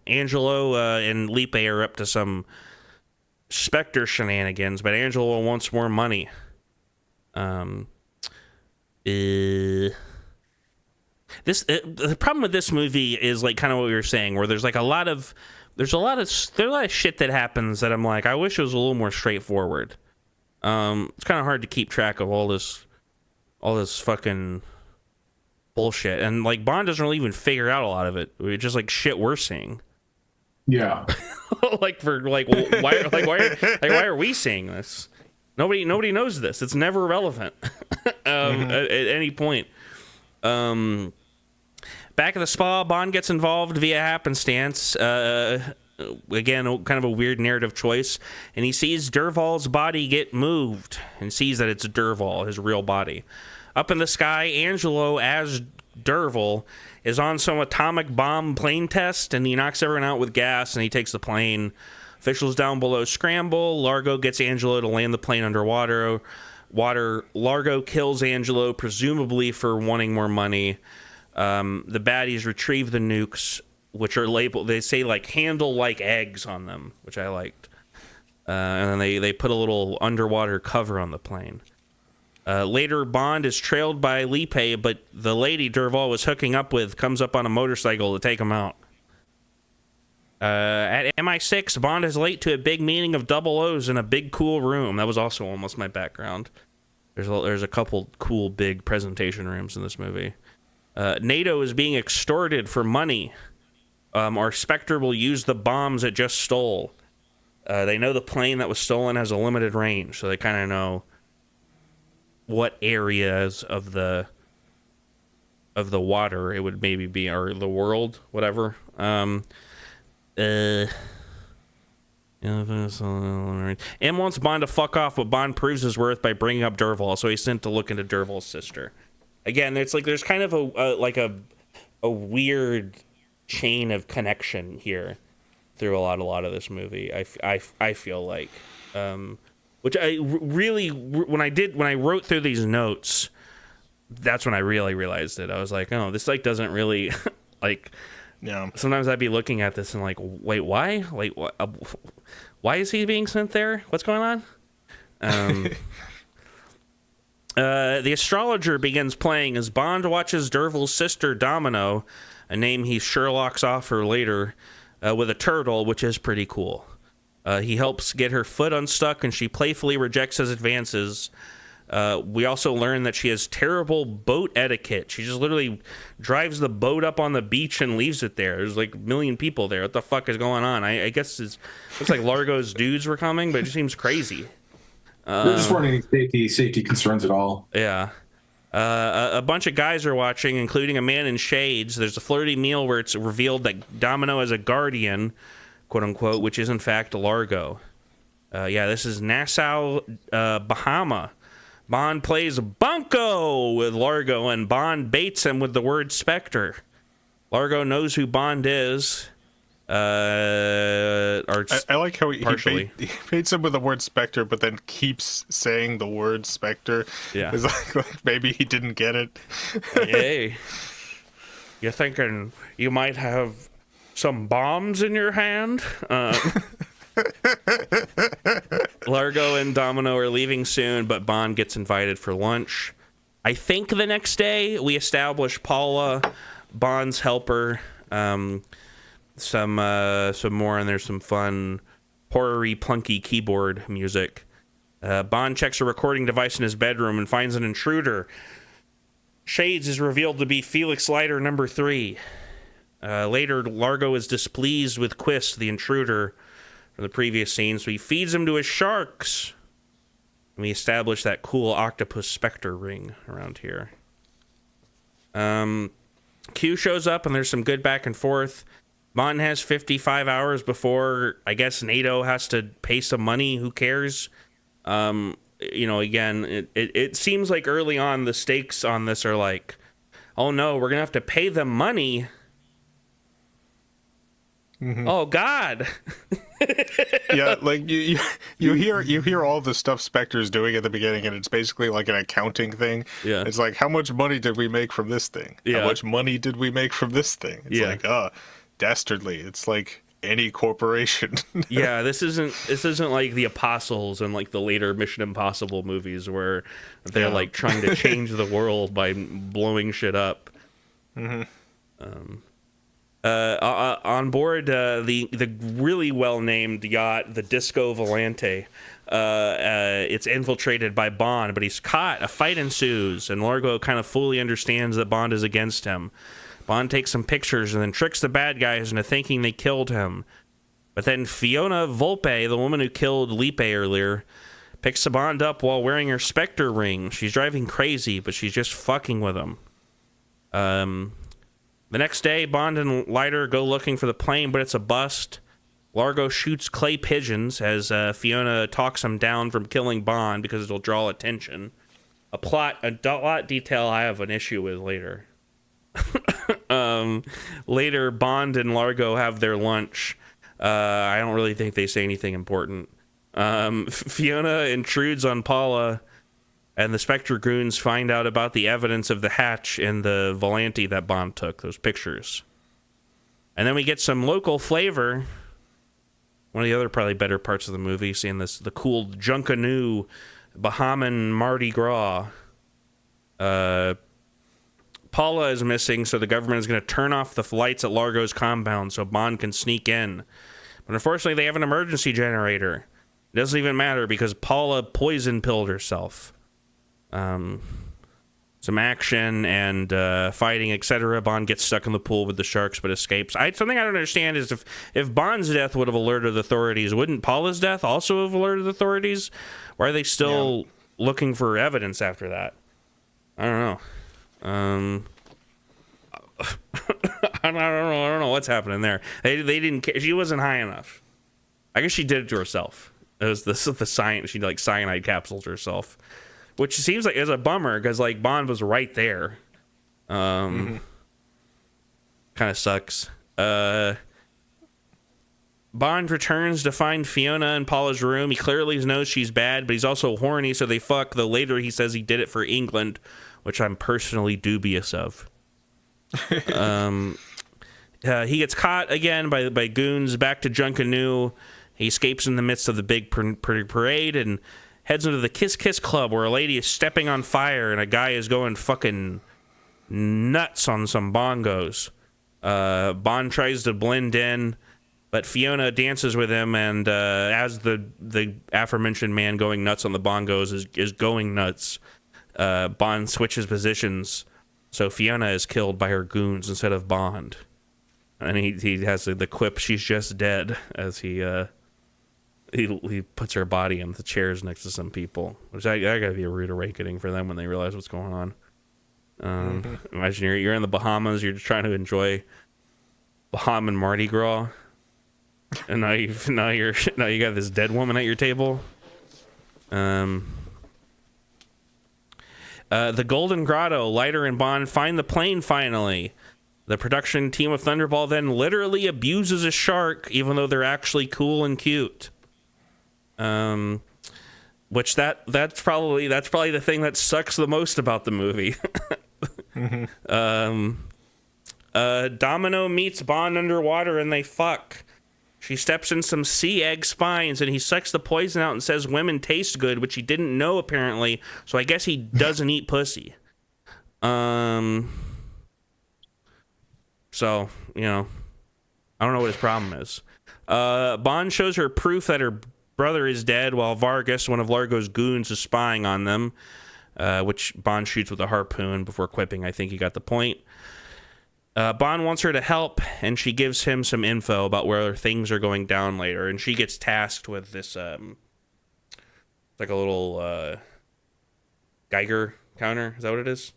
Angelo and Lipe are up to some Spectre shenanigans, but Angelo wants more money. The problem with this movie is like kind of what we were saying, where there's a lot of shit that happens that I'm like, I wish it was a little more straightforward. It's kind of hard to keep track of all this fucking bullshit, and like Bond doesn't really even figure out a lot of it. It's just like shit we're seeing. Yeah. Why are we seeing this? Nobody knows this. It's never relevant at any point. Back at the spa, Bond gets involved via happenstance. Again, kind of a weird narrative choice. And he sees Derval's body get moved and sees that it's Derval, his real body. Up in the sky, Angelo, as Derval, is on some atomic bomb plane test, and he knocks everyone out with gas, and he takes the plane. Officials down below scramble. Largo gets Angelo to land the plane underwater. Largo kills Angelo, presumably for wanting more money. The baddies retrieve the nukes, which are labeled, they say like handle like eggs on them, which I liked. And then they put a little underwater cover on the plane. Later, Bond is trailed by Lipe, but the lady Derval was hooking up with comes up on a motorcycle to take him out. At MI6, Bond is late to a big meeting of double O's in a big cool room. That was also almost my background. There's a couple cool big presentation rooms in this movie. NATO is being extorted for money. Or Spectre will use the bombs it just stole. They know the plane that was stolen has a limited range, so they kind of know what areas of the water it would maybe be, or the world, whatever. M wants Bond to fuck off, but Bond proves his worth by bringing up Derval, so he's sent to look into Derval's sister. Again, it's like there's kind of a weird chain of connection here through a lot of this movie. I feel like, which I really, when I wrote through these notes, that's when I really realized it. I was like, oh, this like doesn't really like. Yeah. Sometimes I'd be looking at this and like, wait, why? Like, why is he being sent there? What's going on? The astrologer begins playing as Bond watches Derval's sister Domino, a name he Sherlocks off her later, with a turtle, which is pretty cool. He helps get her foot unstuck, and she playfully rejects his advances. We also learn that she has terrible boat etiquette. She just literally drives the boat up on the beach and leaves it there. There's like a million people there. What the fuck is going on? I guess it looks like Largo's dudes were coming, but it just seems crazy. There just weren't any safety concerns at all. Yeah. A bunch of guys are watching, including a man in shades. There's a flirty meal where it's revealed that Domino is a guardian, quote unquote, which is in fact Largo. This is Nassau, Bahama. Bond plays Bunko with Largo, and Bond baits him with the word Spectre. Largo knows who Bond is. I like how he baits him with the word Spectre, but then keeps saying the word Spectre. Yeah. It's like maybe he didn't get it. Hey, you're thinking you might have some bombs in your hand? Largo and Domino are leaving soon, but Bond gets invited for lunch. I think the next day we establish Paula, Bond's helper, some more, and there's some fun horror-y, plunky keyboard music. Bond checks a recording device in his bedroom and finds an intruder. Shades is revealed to be Felix Leiter number 3. Later, Largo is displeased with Quist, the intruder, from the previous scene, so he feeds him to his sharks. And we establish that cool octopus Spectre ring around here. Q shows up, and there's some good back and forth. Bond has 55 hours before, I guess, NATO has to pay some money. Who cares? Again, it seems like early on the stakes on this are like, oh no, we're gonna have to pay them money. Oh God. Yeah, like you hear all the stuff Spectre's doing at the beginning, and it's basically like an accounting thing. Yeah. It's like, how much money did we make from this thing? Yeah. How much money did we make from this thing? It's Yeah. like, dastardly. It's like any corporation. Yeah, this isn't like the Apostles and like the later Mission Impossible movies where they're like trying to change the world by blowing shit up. On board the really well named yacht, the Disco Volante, it's infiltrated by Bond, but he's caught. A fight ensues, and Largo kind of fully understands that Bond is against him. Bond takes some pictures and then tricks the bad guys into thinking they killed him. But then Fiona Volpe, the woman who killed Lipe earlier, picks the Bond up while wearing her Spectre ring. She's driving crazy, but she's just fucking with him. The next day, Bond and Leiter go looking for the plane, but it's a bust. Largo shoots clay pigeons as Fiona talks him down from killing Bond because it'll draw attention. A plot detail I have an issue with later. Later, Bond and Largo have their lunch. I don't really think they say anything important. Fiona intrudes on Paula, and the Spectre goons find out about the evidence of the hatch in the Volante that Bond took, those pictures. And then we get some local flavor. One of the other probably better parts of the movie, seeing the cool Junkanoo Bahamian Mardi Gras. Paula is missing, so the government is going to turn off the lights at Largo's compound so Bond can sneak in. But unfortunately, they have an emergency generator. It doesn't even matter because Paula poison pilled herself. Some action and fighting, etc. Bond gets stuck in the pool with the sharks but escapes. Something I don't understand is if Bond's death would have alerted authorities, wouldn't Paula's death also have alerted authorities? Why are they still looking for evidence after that? I don't know. I don't know what's happening there. They didn't care. She wasn't high enough. I guess she did it to herself. It was the cyanide. She like cyanide capsules herself, which seems like is a bummer because like Bond was right there. Kind of sucks. Bond returns to find Fiona in Paula's room. He clearly knows she's bad, but he's also horny, so they fuck. Though later he says he did it for England, which I'm personally dubious of. He gets caught again by goons back to Junkanoo. He escapes in the midst of the big parade and heads into the Kiss Kiss Club where a lady is stepping on fire and a guy is going fucking nuts on some bongos. Bond tries to blend in, but Fiona dances with him, and as the aforementioned man going nuts on the bongos is going nuts, Bond switches positions, so Fiona is killed by her goons instead of Bond. And he has the quip, "She's just dead," as he puts her body in the chairs next to some people. Which that gotta be a rude awakening for them when they realize what's going on. Imagine you're in the Bahamas, you're just trying to enjoy Bahamian Mardi Gras, and now you got this dead woman at your table. The Golden Grotto, Leiter and Bond find the plane finally. The production team of Thunderball then literally abuses a shark, even though they're actually cool and cute. Which that's probably the thing that sucks the most about the movie. Domino meets Bond underwater and they fuck. She steps in some sea egg spines and he sucks the poison out and says women taste good, which he didn't know apparently. So I guess he doesn't eat pussy. So, I don't know what his problem is. Bond shows her proof that her brother is dead while Vargas, one of Largo's goons, is spying on them, which Bond shoots with a harpoon before quipping, "I think you got the point." Bond wants her to help, and she gives him some info about where things are going down later, and she gets tasked with this, like a little Geiger counter. Is that what it is?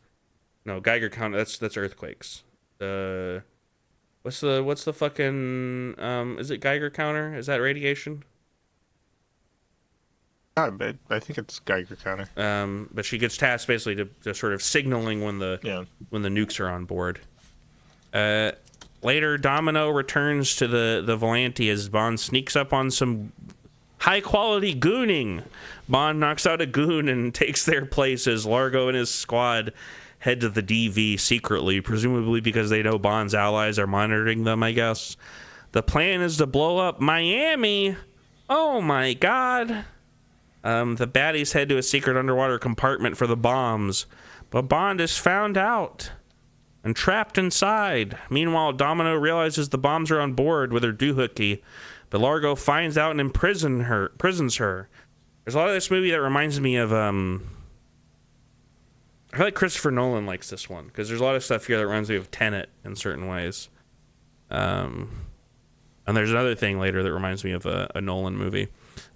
No, Geiger counter. That's earthquakes. What's the fucking is it Geiger counter? Is that radiation? I think it's Geiger counter. But she gets tasked basically to sort of signaling when the nukes are on board. Later, Domino returns to the Volante as Bond sneaks up on some high-quality gooning. Bond knocks out a goon and takes their place as Largo and his squad head to the DV secretly, presumably because they know Bond's allies are monitoring them, I guess. The plan is to blow up Miami. Oh, my God. The baddies head to a secret underwater compartment for the bombs, but Bond is found out and trapped inside. Meanwhile, Domino realizes the bombs are on board with her doohickey, but Largo finds out and imprisons her. There's a lot of this movie that reminds me of I feel like Christopher Nolan likes this one because there's a lot of stuff here that reminds me of Tenet in certain ways. And there's another thing later that reminds me of a Nolan movie.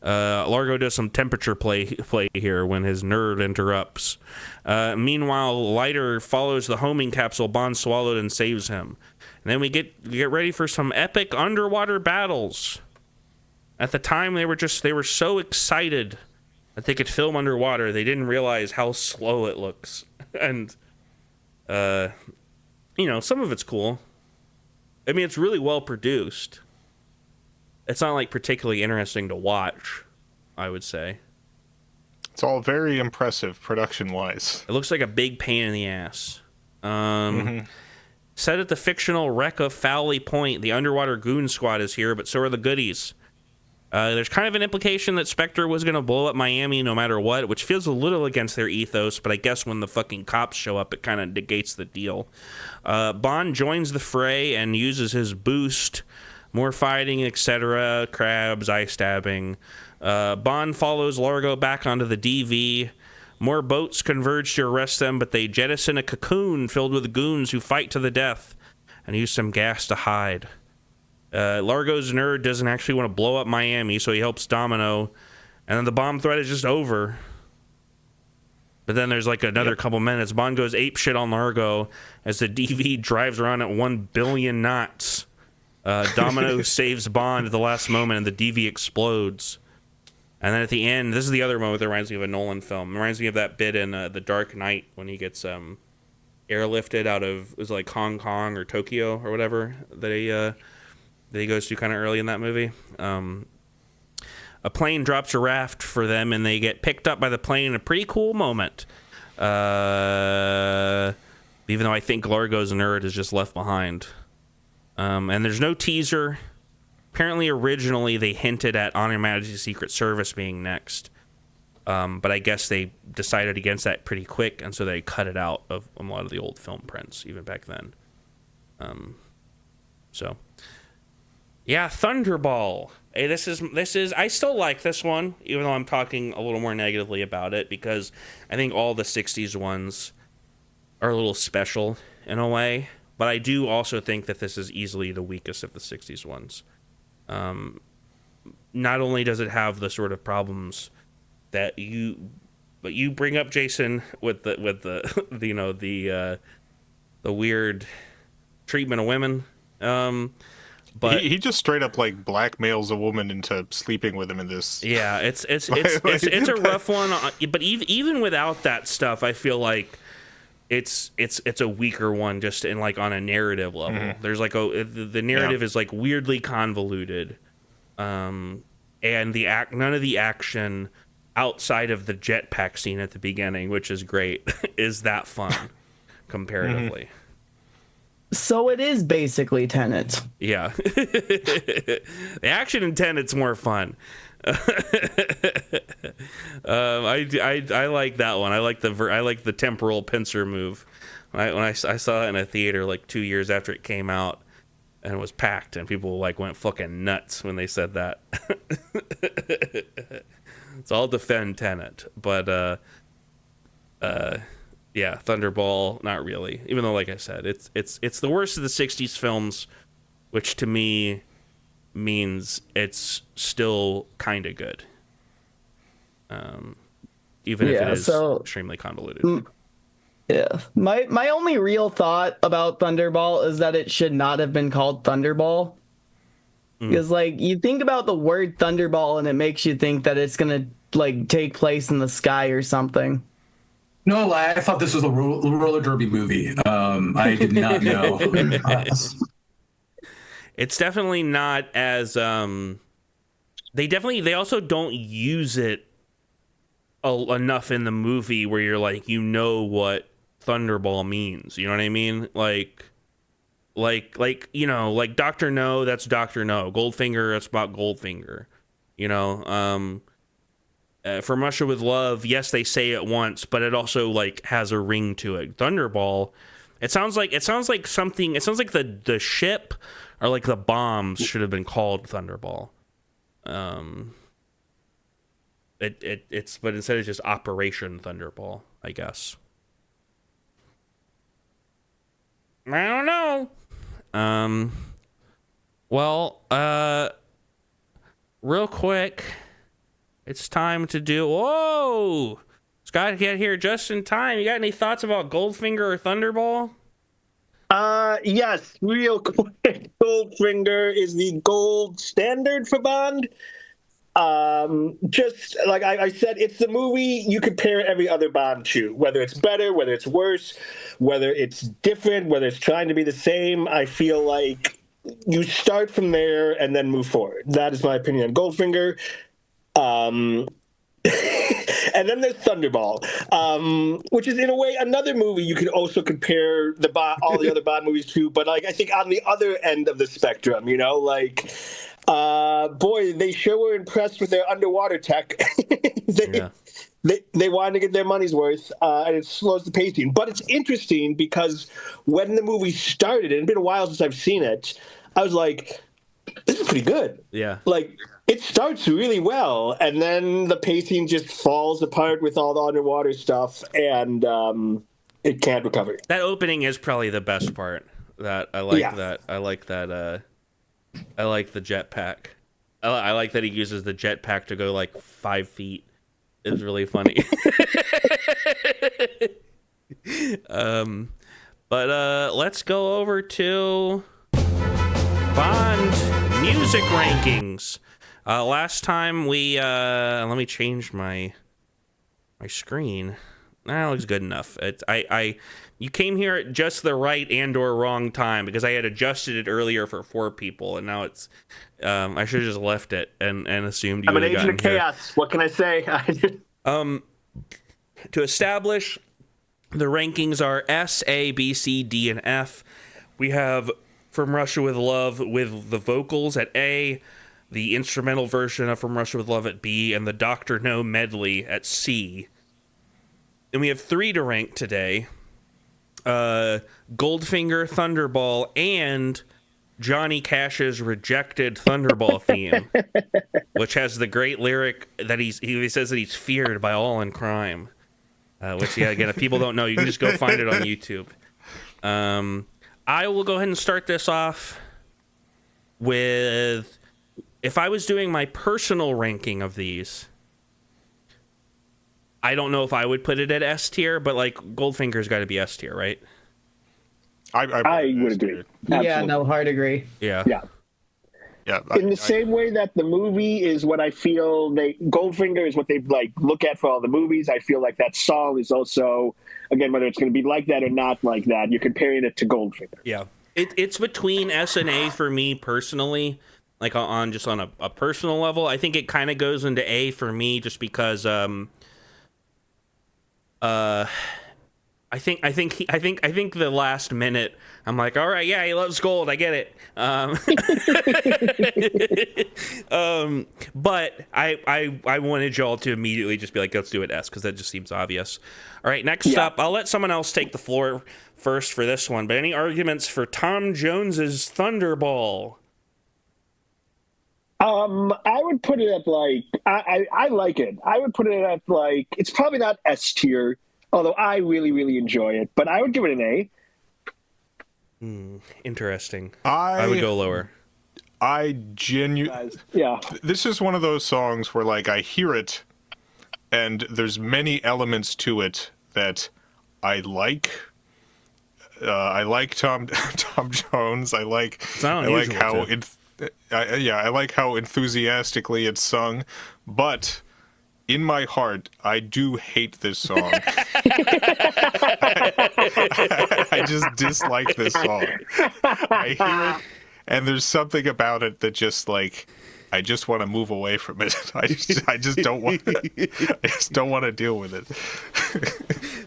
Largo does some temperature play here when his nerd interrupts. Meanwhile, Leiter follows the homing capsule Bond swallowed and saves him. And then we get ready for some epic underwater battles. At the time, they were so excited that they could film underwater, they didn't realize how slow it looks. And, some of it's cool. I mean, it's really well produced. It's not like particularly interesting to watch, I would say. It's all very impressive production-wise. It looks like a big pain in the ass. Set at the fictional wreck of Fowley Point, the underwater goon squad is here, but so are the goodies. There's kind of an implication that Spectre was going to blow up Miami no matter what, which feels a little against their ethos, but I guess when the fucking cops show up, it kind of negates the deal. Bond joins the fray and uses his boost. More fighting, etc. Crabs, eye stabbing. Bond follows Largo back onto the DV. More boats converge to arrest them, but they jettison a cocoon filled with goons who fight to the death and use some gas to hide. Largo's nerd doesn't actually want to blow up Miami, so he helps Domino, and then the bomb threat is just over. But then there's like another couple minutes. Bond goes apeshit on Largo as the DV drives around at 1 billion knots. Domino saves Bond at the last moment, and the DV explodes. And then at the end, this is the other moment that reminds me of a Nolan film. It reminds me of that bit in The Dark Knight when he gets airlifted out of, it was like Hong Kong or Tokyo or whatever that he goes to kind of early in that movie. A plane drops a raft for them, and they get picked up by the plane in a pretty cool moment. Even though I think Largo's nerd is just left behind. And there's no teaser. Apparently, originally, they hinted at On Her Majesty's Secret Service being next. But I guess they decided against that pretty quick, and so they cut it out of a lot of the old film prints, even back then. Yeah, Thunderball. Hey, this is. I still like this one, even though I'm talking a little more negatively about it, because I think all the 60s ones are a little special in a way. But I do also think that this is easily the weakest of the 60s ones. Not only does it have the sort of problems that you bring up, Jason, with the weird treatment of women. But he just straight up like blackmails a woman into sleeping with him in this. Yeah, it's a rough one. But even without that stuff, I feel like it's a weaker one just in like on a narrative level. Mm-hmm. There's like the narrative is like weirdly convoluted, and none of the action outside of the jetpack scene at the beginning, which is great, is that fun comparatively. Mm-hmm. So it is basically Tenet. Yeah, the action in Tenet's more fun. I like that one. I like the temporal pincer move. When I saw it in a theater like 2 years after it came out, and it was packed, and people like went fucking nuts when they said that. So I'll defend Tenet, but yeah, Thunderball, not really. Even though, like I said, it's the worst of the 60s films, which to me means it's still kind of good. Even if it is extremely convoluted. Yeah. My only real thought about Thunderball is that it should not have been called Thunderball. Because, like, you think about the word Thunderball and it makes you think that it's going to like take place in the sky or something. No, I thought this was a roller derby movie. I did not know. It's definitely not as they also don't use it enough in the movie where you're like, you know what Thunderball means. You know what I mean? Like you know, like Dr. No, that's Dr. No. Goldfinger, that's about Goldfinger. You know, From Russia with Love, yes, they say it once, but it also like has a ring to it. Thunderball, it sounds like something. It sounds like the ship or like the bombs should have been called Thunderball. It's but instead it's just Operation Thunderball, I guess. I don't know. Real quick, it's time to do. Whoa, Scott, get here just in time. You got any thoughts about Goldfinger or Thunderball? Yes, real quick. Goldfinger is the gold standard for Bond. Just like I said, it's the movie you compare every other Bond to, whether it's better, whether it's worse, whether it's different, whether it's trying to be the same. I feel like you start from there and then move forward. That is my opinion on Goldfinger. And then there's Thunderball, which is in a way another movie you could also compare all the other Bond movies to, but like I think on the other end of the spectrum, you know, like boy, they sure were impressed with their underwater tech. They wanted to get their money's worth, and it slows the pacing. But it's interesting because when the movie started, and it's been a while since I've seen it, I was like, this is pretty good. Yeah. Like, it starts really well, and then the pacing just falls apart with all the underwater stuff, and it can't recover. That opening is probably the best part. That I like that. I like that. I like the jetpack. I like that he uses the jetpack to go like 5 feet. It's really funny. But let's go over to Bond music rankings. Last time we let me change my screen. That looks good enough. You came here at just the right and or wrong time because I had adjusted it earlier for 4 people, and now it's I should have just left it and assumed you I'm would an have agent gotten of here. chaos. What can I say? To establish, the rankings are S, A, B, C, D, and F. We have From Russia with Love with the vocals at A, the instrumental version of From Russia with Love at B, and the Dr. No medley at C. And we have 3 to rank today. Goldfinger, Thunderball, and Johnny Cash's rejected Thunderball theme, which has the great lyric that he says that he's feared by all in crime. Which, yeah, again, if people don't know, you can just go find it on YouTube. I will go ahead and start this off with, if I was doing my personal ranking of these, I don't know if I would put it at S tier, but like Goldfinger's got to be S tier, right? I would agree. Yeah, no, hard agree. Yeah. Yeah. In the same way that the movie is what I feel Goldfinger is what they like look at for all the movies. I feel like that song is also, again, whether it's going to be like that or not like that, you're comparing it to Goldfinger. Yeah. It's between S and A for me personally, like on a personal level. I think it kind of goes into A for me just because I think the last minute I'm like, all right, yeah, he loves gold, I get it. But I wanted y'all to immediately just be like, let's do it S, because that just seems obvious. All right, next up, I'll let someone else take the floor first for this one. But any arguments for Tom Jones's Thunderball? I would put it at like I like it. I would put it at like, it's probably not S tier, although I really, really enjoy it, but I would give it an A. Interesting. I would go lower. This is one of those songs where like I hear it and there's many elements to it that I like. I like Tom Jones. I like how enthusiastically it's sung, but in my heart, I do hate this song. I just dislike this song. I hear it, and there's something about it that just like I just want to move away from it. I just don't want. I just don't want to deal with it.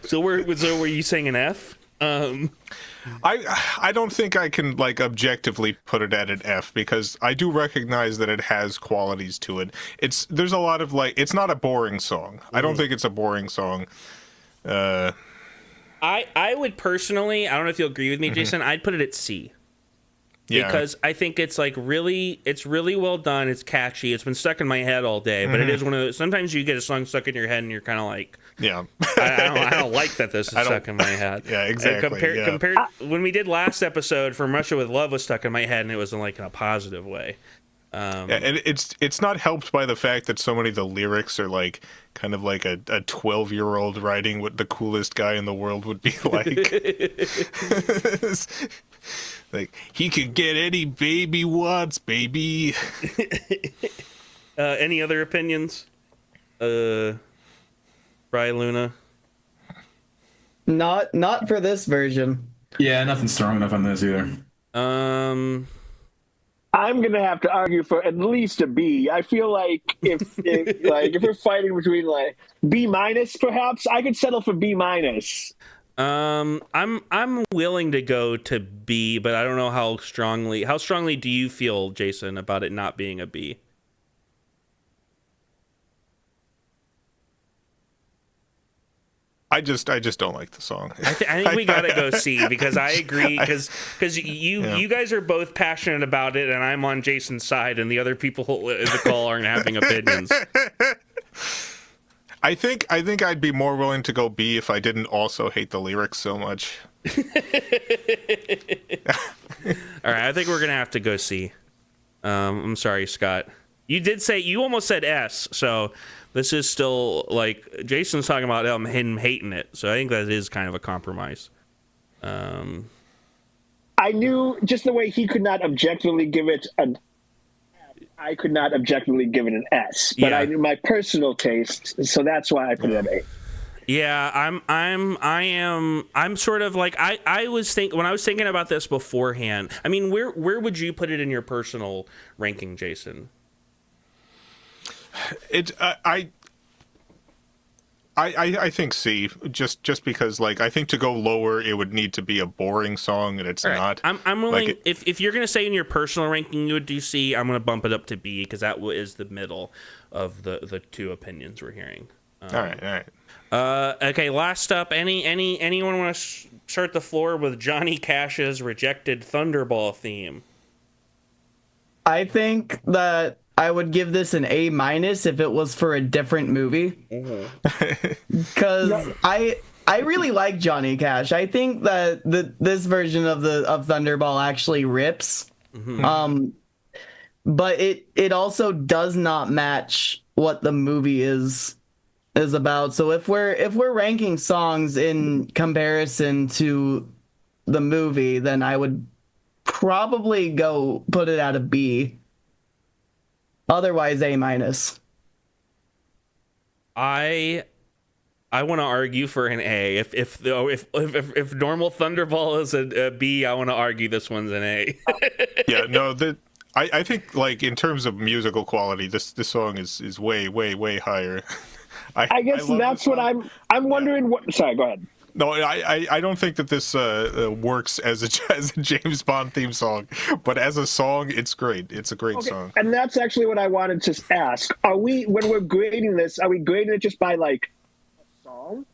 So were you saying an F? I don't think I can like objectively put it at an F because I do recognize that it has qualities to it. There's a lot of like it's not a boring song. I don't think it's a boring song. I would personally, I don't know if you'll agree with me, Jason. I'd put it at C. Yeah. Because I think it's like it's really well done. It's catchy. It's been stuck in my head all day. But it is one of those. Sometimes you get a song stuck in your head and you're kind of like, yeah, I don't like that this is stuck in my head. Yeah, exactly. Compared when we did last episode, From Russia with Love was stuck in my head and it was in like in a positive way. Yeah, and it's not helped by the fact that so many of the lyrics are like kind of like a 12-year-old writing what the coolest guy in the world would be like. Like, he could get any baby he wants, baby. Any other opinions? Bri, Luna? Not for this version. Yeah, nothing strong enough on this either. I'm gonna have to argue for at least a B. I feel like if we're fighting between like B minus, perhaps I could settle for B minus. I'm willing to go to B, but I don't know how strongly. How strongly do you feel, Jason, about it not being a B? I just don't like the song. I think we gotta go C because I agree because you guys are both passionate about it and I'm on Jason's side and the other people in the call aren't having opinions. I think I'd be more willing to go B if I didn't also hate the lyrics so much. All right, I think we're gonna have to go C. I'm sorry, Scott. You almost said S, so this is still like Jason's talking about him hating it, so I think that is kind of a compromise. I knew just the way he could not objectively give it I could not objectively give it an S, but I knew my personal taste, so that's why I put it at A. Yeah, I'm sort of like I was when I was thinking about this beforehand. I mean, where would you put it in your personal ranking, Jason? I think C, just because like I think to go lower it would need to be a boring song and it's not. I'm willing. Like if you're gonna say in your personal ranking you would do C, I'm gonna bump it up to B because that is the middle of the two opinions we're hearing. All right. Okay, last up, anyone want to start the floor with Johnny Cash's rejected Thunderball theme? I think that I would give this an A minus if it was for a different movie. Because I really like Johnny Cash. I think that this version of Thunderball actually rips. Mm-hmm. But it also does not match what the movie is about. So if we're ranking songs in comparison to the movie, then I would probably go put it at a B. Otherwise, A minus. I want to argue for an A. If normal Thunderball is a B, I want to argue this one's an A. Yeah, no, I think like in terms of musical quality, this song is way higher. I guess that's what I'm wondering. What? Sorry, go ahead. No, I don't think that this works as a James Bond theme song, but as a song, it's great. It's a great song. And that's actually what I wanted to ask. When we're grading this, are we grading it just by like a song?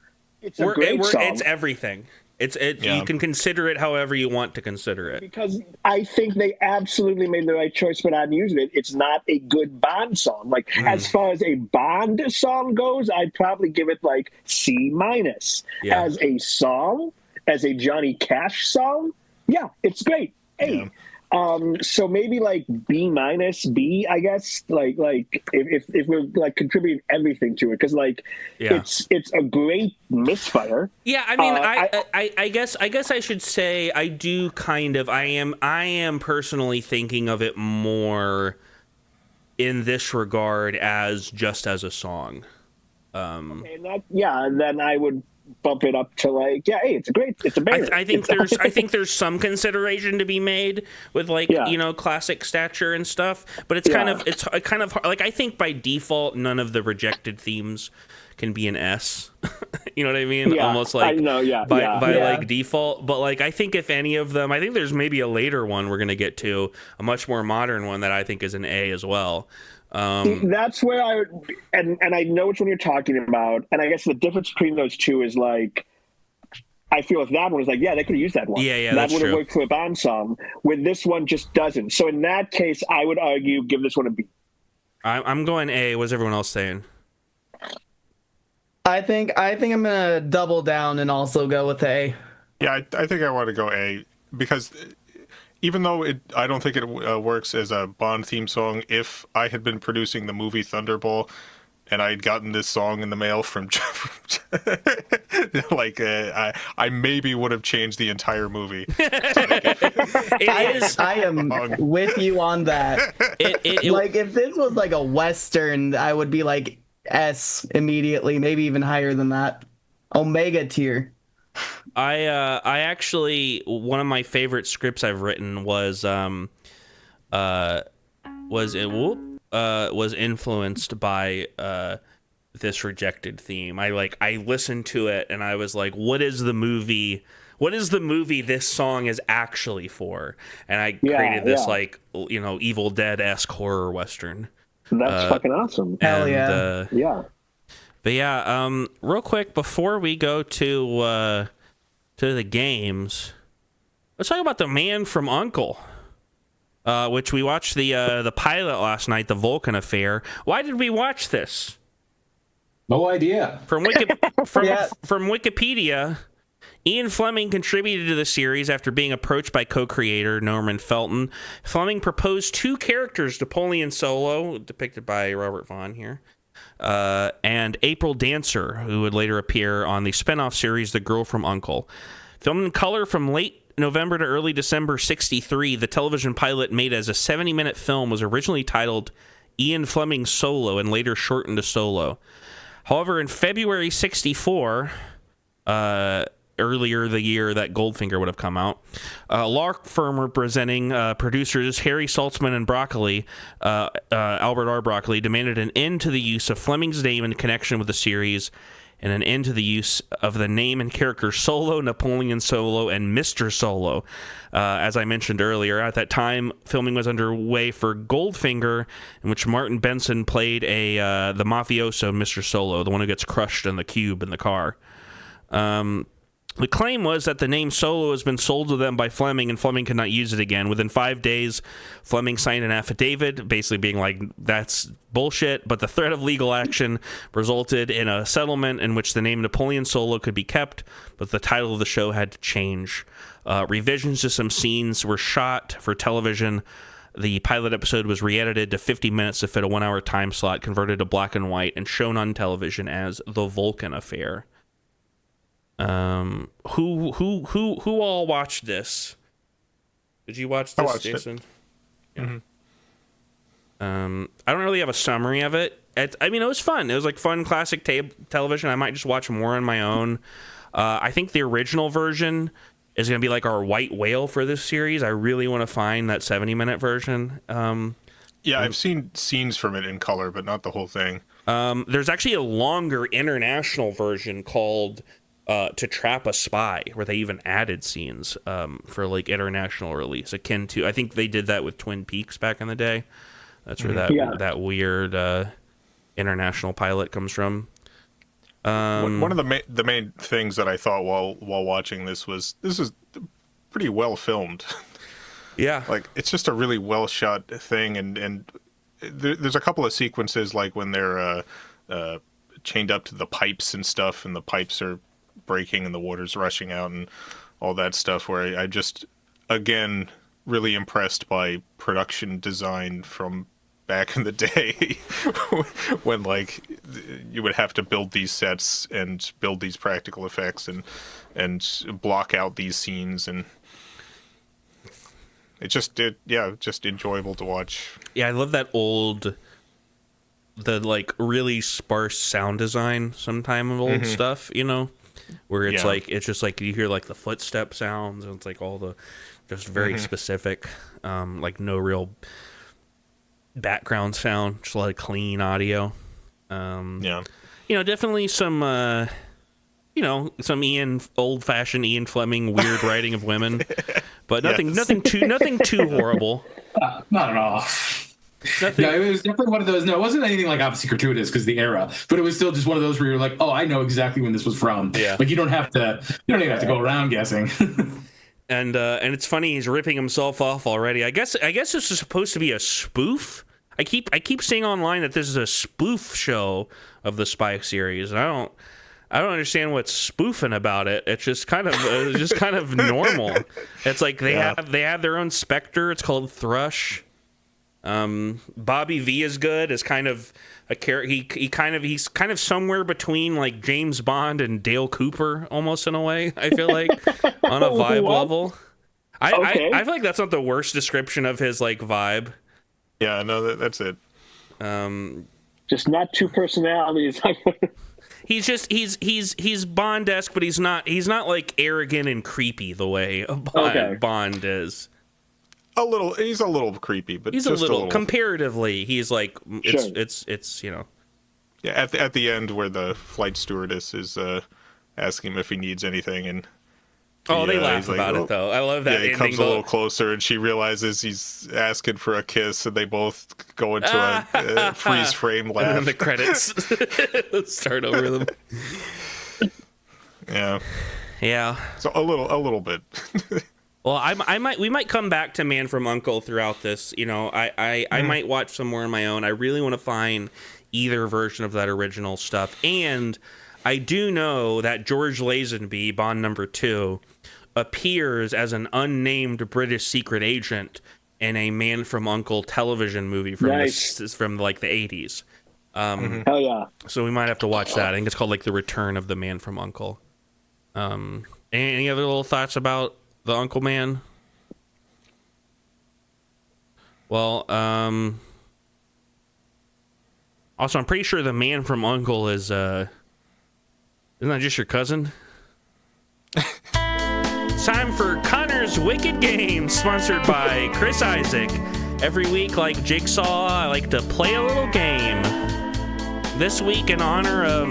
It's a great song. It's everything. You can consider it however you want to consider it. Because I think they absolutely made the right choice for not using it. It's not a good Bond song. Like as far as a Bond song goes, I'd probably give it like C minus. Yeah. As a song, as a Johnny Cash song, yeah, it's great. A. Yeah. So maybe like B minus, B, I guess. Like if we're like contributing everything to it, because like it's a great misfire. Yeah, I mean, I guess I should say I do kind of I am personally thinking of it more in this regard as just as a song. And then I would bump it up to like, hey, it's a banger. I think there's some consideration to be made with like classic stature and stuff, but it's kind of hard. Like I think by default none of the rejected themes can be an S. You know what I mean? Yeah, almost like I know, by like default. But like I think if any of them, I think there's maybe a later one we're gonna get to, a much more modern one that I think is an A as well. That's where I would, and I know which one you're talking about, and I guess the difference between those two is like, I feel with that one is like, they could use that one. Yeah, that would have worked for a Bond song. With this one, just doesn't. So in that case, I would argue give this one a B. I'm going A. What's everyone else saying? I think I'm gonna double down and also go with A. Yeah, I think I want to go A because even though I don't think it works as a Bond theme song, if I had been producing the movie Thunderball and I had gotten this song in the mail from like I maybe would have changed the entire movie. I am with you on that. Like if this was like a Western, I would be like S immediately, maybe even higher than that. Omega tier. I actually, one of my favorite scripts I've written was influenced by this rejected theme. I listened to it and I was like, what is the movie this song is actually for? And I created this like, Evil Dead-esque horror Western. That's fucking awesome. Hell yeah. Yeah. But yeah, real quick before we go to the games, let's talk about The Man from U.N.C.L.E, which we watched the pilot last night, The Vulcan Affair. Why did we watch this? No idea. From Wikipedia, Ian Fleming contributed to the series after being approached by co-creator Norman Felton. Fleming proposed two characters, Napoleon Solo, depicted by Robert Vaughn here, and April Dancer, who would later appear on the spin-off series The Girl from U.N.C.L.E. Filmed in color from late November to early December 1963, the television pilot made as a 70-minute film was originally titled Ian Fleming Solo and later shortened to Solo. However, in February 1964, earlier the year that Goldfinger would have come out, a law firm representing producers Harry Saltzman and Albert R. Broccoli demanded an end to the use of Fleming's name in connection with the series and an end to the use of the name and character Solo, Napoleon Solo, and Mr. Solo. As I mentioned earlier, at that time, filming was underway for Goldfinger, in which Martin Benson played the mafioso Mr. Solo, the one who gets crushed in the cube in the car. The claim was that the name Solo has been sold to them by Fleming, and Fleming could not use it again. Within 5 days, Fleming signed an affidavit, basically being like, that's bullshit, but the threat of legal action resulted in a settlement in which the name Napoleon Solo could be kept, but the title of the show had to change. Revisions to some scenes were shot for television. The pilot episode was re-edited to 50 minutes to fit a 1-hour time slot, converted to black and white, and shown on television as The Vulcan Affair. Who all watched this? Did you watch this, Jason? Yeah. Mm-hmm. I don't really have a summary of it. It was fun. It was like fun classic television. I might just watch more on my own. I think the original version is going to be like our white whale for this series. I really want to find that 70-minute version. I've seen scenes from it in color, but not the whole thing. There's actually a longer international version called To Trap a Spy, where they even added scenes for like international release, akin to, I think they did that with Twin Peaks back in the day. That's where that weird international pilot comes from. One of the main things that I thought while watching this was, this is pretty well filmed. Yeah, like it's just a really well shot thing, and there's a couple of sequences like when they're chained up to the pipes and stuff, and the pipes are breaking and the water's rushing out and all that stuff, where I just, again, really impressed by production design from back in the day when like you would have to build these sets and build these practical effects and block out these scenes, and just enjoyable to watch. Yeah, I love that old like really sparse sound design sometime of old stuff, you know, where it's like it's just like you hear like the footstep sounds and it's like all the just very specific, like no real background sound, just a lot of clean audio. You know, definitely some you know, some old-fashioned Ian Fleming weird writing of women, but nothing too horrible. Not at all. Nothing. No, it was definitely one of those. No, it wasn't anything like obviously gratuitous because the era, but it was still just one of those where you're like, oh, I know exactly when this was from. Yeah. Like you don't even have to go around guessing. And it's funny he's ripping himself off already. I guess this is supposed to be a spoof. I keep seeing online that this is a spoof show of the Spy series, and I don't understand what's spoofing about it. It's just kind of normal. It's like they have their own Spectre. It's called Thrush. Bobby V is good as kind of a character. He's kind of somewhere between like James Bond and Dale Cooper almost in a way. I feel like on a vibe level. I feel like that's not the worst description of his like vibe. Yeah, no, that's it. Just not two personalities. He's Bond-esque, but he's not like arrogant and creepy the way Bond is. He's a little creepy, but he's just a little comparatively. He's like it's you know. Yeah, at the end where the flight stewardess is asking him if he needs anything, and they laugh about it though. I love that. Yeah, he comes a little closer, and she realizes he's asking for a kiss, and they both go into a freeze frame laugh. And then the credits start over them. Yeah. So a little bit. Well, we might come back to Man from U.N.C.L.E. throughout this. You know, I might watch some more on my own. I really want to find either version of that original stuff. And I do know that George Lazenby, Bond number 2, appears as an unnamed British secret agent in a Man from U.N.C.L.E. television movie from like the 80s. Hell yeah. So we might have to watch that. I think it's called like The Return of the Man from U.N.C.L.E. Any other little thoughts about the Uncle Man? Well, also I'm pretty sure the Man from U.N.C.L.E. is isn't that just your cousin? It's time for Connor's Wicked Games, sponsored by Chris Isaac. Every week, like Jigsaw, I like to play a little game. This week, in honor of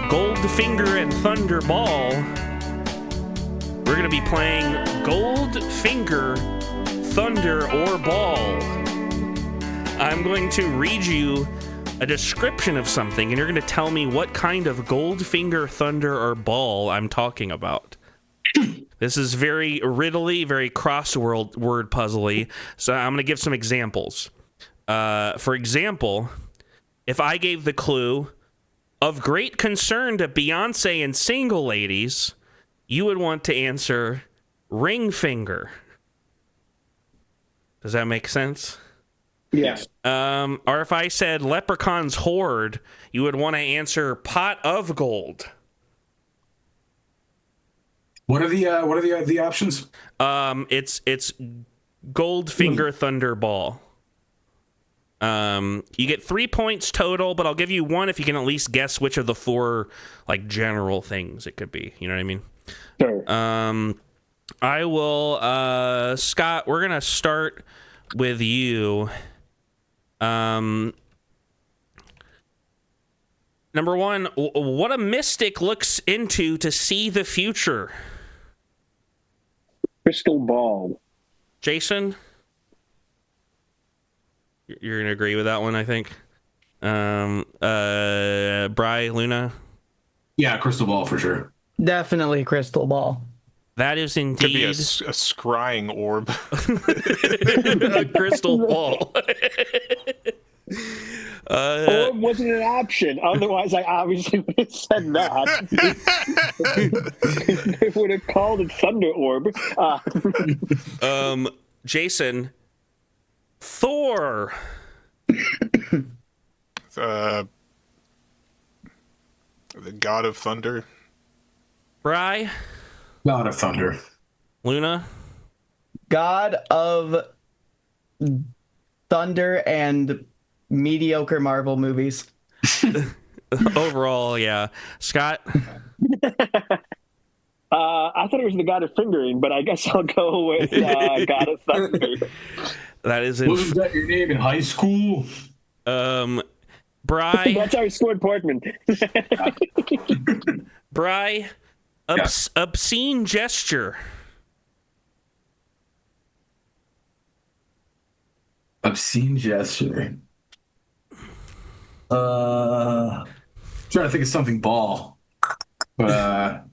Goldfinger and Thunderball, we're going to be playing Goldfinger, Thunder, or Ball. I'm going to read you a description of something, and you're going to tell me what kind of Goldfinger, Thunder, or Ball I'm talking about. This is very riddly, very crossword puzzly, so I'm going to give some examples. For example, if I gave the clue, of great concern to Beyonce and single ladies, you would want to answer ring finger. Does that make sense? Yes. Or if I said leprechaun's hoard, you would want to answer pot of gold. What are the options? It's Goldfinger Thunderball. You get 3 points total, but I'll give you 1 if you can at least guess which of the 4 like general things it could be. You know what I mean? Sure. I will, Scott, we're gonna start with you. Number 1, what a mystic looks into to see the future. Crystal ball. Jason? You're gonna agree with that one, I think. Bri, Luna? Yeah, crystal ball for sure. Definitely crystal ball. That is indeed Could be a scrying orb. a crystal ball. Orb wasn't an option. Otherwise, I obviously would have said that. They would have called it Thunder Orb. Jason. Thor. The God of Thunder. Bri. God of Thunder. Luna. God of Thunder and mediocre Marvel movies. Overall, yeah. Scott? I thought it was the God of Fingering, but I guess I'll go with God of Thunder. That is Wasn't that your name in high school? Bri. That's our Stuart Portman. Bri. Obscene gesture. Obscene gesture. Trying to think of something ball. But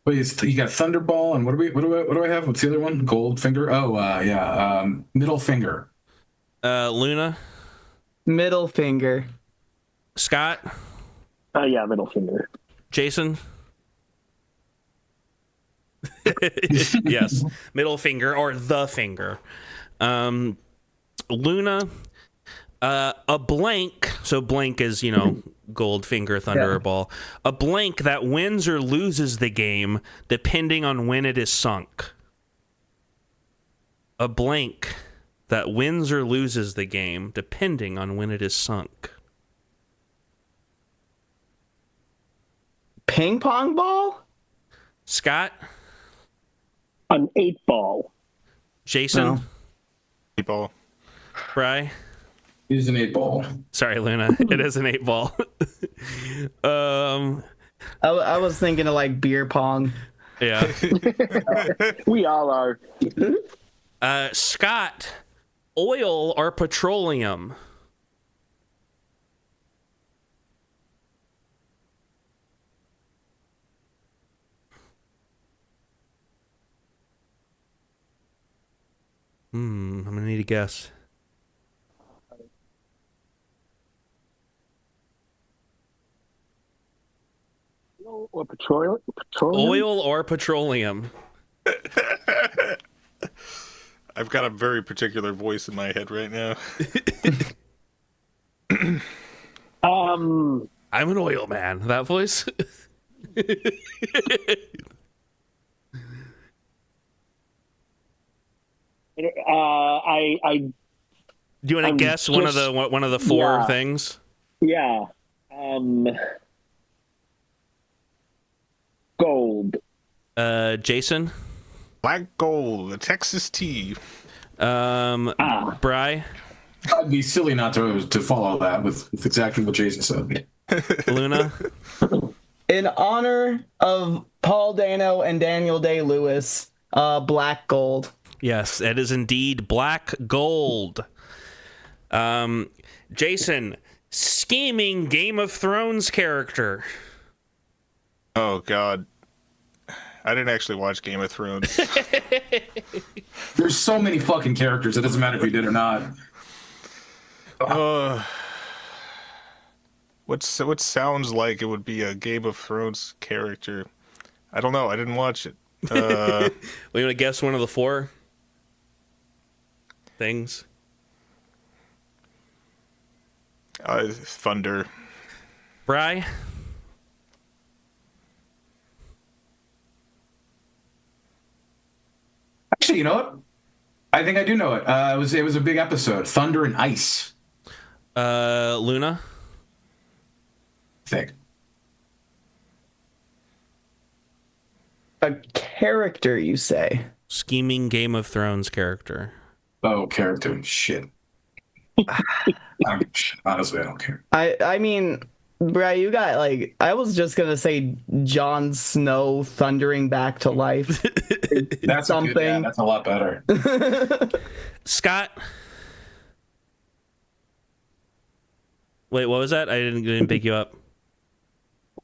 wait, you got Thunderball, and what do I have? What's the other one? Goldfinger. Oh, yeah. Middle finger. Luna. Middle finger. Scott. Yeah, middle finger. Jason. Yes, middle finger or the finger. Luna. A blank. So blank is, Goldfinger, Thunderball. Yeah. A blank that wins or loses the game depending on when it is sunk. A blank that wins or loses the game depending on when it is sunk. Ping pong ball? Scott? An 8-ball. Jason? No. 8-ball. Bri? It is an 8-ball. Sorry, Luna. It is an 8-ball. I was thinking of like beer pong. Yeah. We all are. Scott, oil or petroleum? I'm gonna need a guess. Or petroleum? Oil or petroleum? I've got a very particular voice in my head right now. I'm an oil man. That voice. I Do you want to guess one of the four things? Yeah. Gold. Jason? Black gold, the Texas tea. Bri? I'd be silly not to follow that with exactly what Jason said. Luna? In honor of Paul Dano and Daniel Day-Lewis, black gold. Yes, it is indeed black gold. Jason, scheming Game of Thrones character. Oh, God. I didn't actually watch Game of Thrones. There's so many fucking characters. It doesn't matter if you did or not. What sounds like it would be a Game of Thrones character? I don't know. I didn't watch it. We want to guess one of the four things? Thunder. Bri? Actually, you know what? I think I do know it. It was a big episode. Thunder and Ice. Luna? I think. A character, you say? Scheming Game of Thrones character. Oh, character. Shit. Honestly, I don't care. I mean, Bri, you got like, I was just gonna say Jon Snow thundering back to life. That's something. That's a lot better. Scott? Wait, what was that? I didn't pick you up.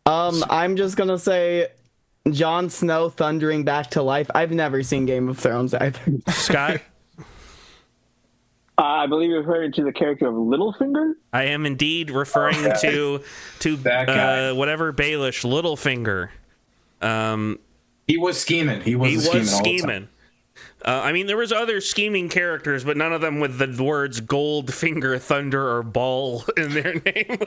I'm just gonna say Jon Snow thundering back to life. I've never seen Game of Thrones either. Scott? I believe you're referring to the character of Littlefinger? I am indeed referring to that guy. Whatever Baelish, Littlefinger. He was scheming. He was scheming. I mean, there was other scheming characters, but none of them with the words Goldfinger, Thunder, or Ball in their name.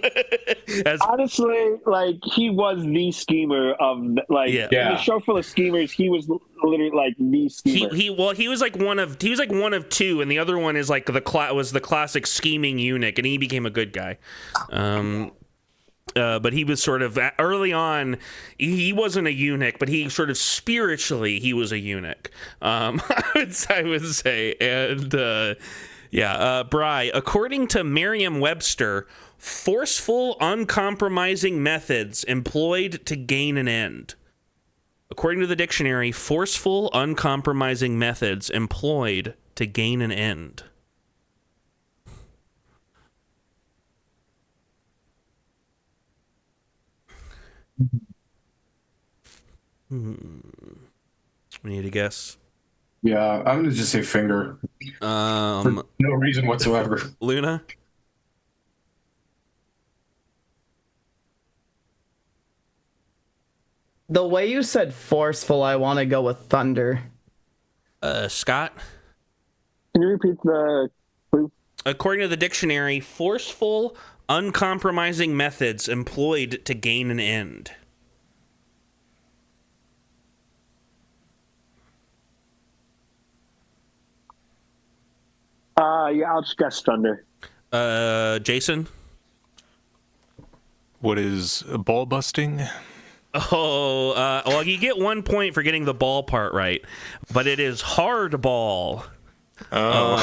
Honestly, like, he was the schemer of, like, Yeah. in a show full of schemers, he was literally like the schemer. He was like one of two, and the other one is like was the classic scheming eunuch, and he became a good guy. But he was sort of early on. He wasn't a eunuch, but he sort of spiritually he was a eunuch. I would say, and Bri, according to Merriam-Webster, forceful, uncompromising methods employed to gain an end. According to the dictionary, forceful, uncompromising methods employed to gain an end. We need a guess. Yeah, I'm gonna just say finger. For no reason whatsoever. Luna? The way you said forceful, I want to go with thunder. Scott? Can you repeat the clue? According to the dictionary, forceful, uncompromising methods employed to gain an end. Yeah, I'll just guess thunder. Jason? What is ball busting? Oh, well, you get 1 point for getting the ball part right, but it is hardball. Oh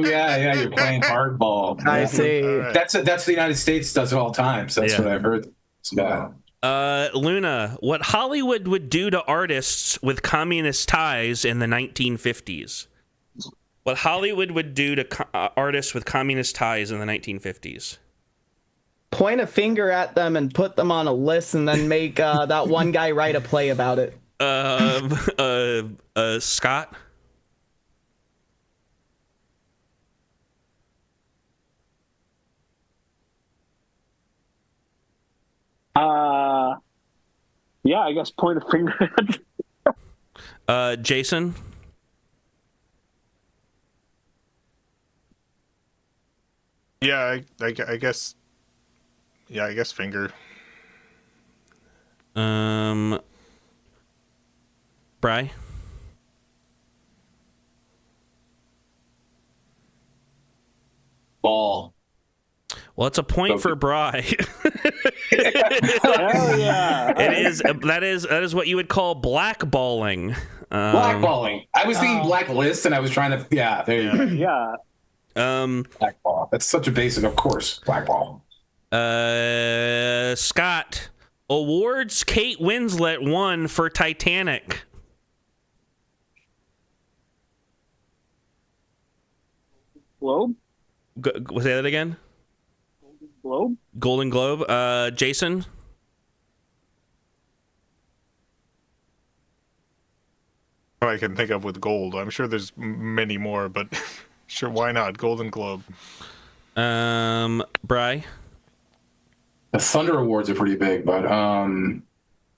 yeah, you're playing hardball. I see. Right. That's the United States does it all times. That's what I've heard. Yeah. Luna, what Hollywood would do to artists with communist ties in the 1950s? What Hollywood would do to artists with communist ties in the 1950s? Point a finger at them and put them on a list, and then make that one guy write a play about it. Scott? Yeah, I guess point a finger at Jason? Yeah, I guess. Yeah, I guess finger. Bri? Ball. Well, it's a point for Bri. Hell yeah. That is what you would call blackballing. Blackballing. I was thinking blacklist, and I was trying to. Yeah, there you go. Yeah. Blackball. That's such a basic, of course. Blackball. Scott, awards Kate Winslet won for Titanic. Globe? Say that again? Globe? Golden Globe. Jason? I can think of with gold. I'm sure there's many more, but sure, why not? Golden Globe. Bri? The Thunder Awards are pretty big, but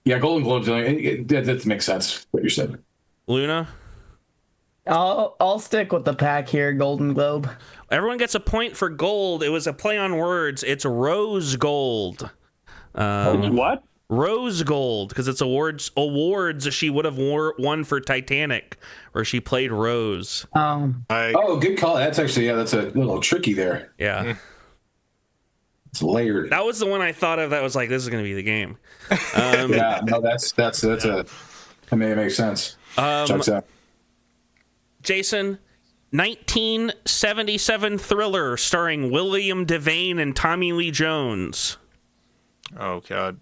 yeah, Golden Globes. That makes sense what you said. Luna? I'll stick with the pack here, Golden Globe. Everyone gets a point for gold. It was a play on words. It's rose gold. What? Rose gold, because it's awards she would have won for Titanic, where she played Rose. Oh, good call. That's actually, that's a little tricky there. Yeah. It's layered. That was the one I thought of that was like, this is going to be the game. Yeah, no, that may make sense. Checks out. Jason, 1977 thriller starring William Devane and Tommy Lee Jones. Oh, God.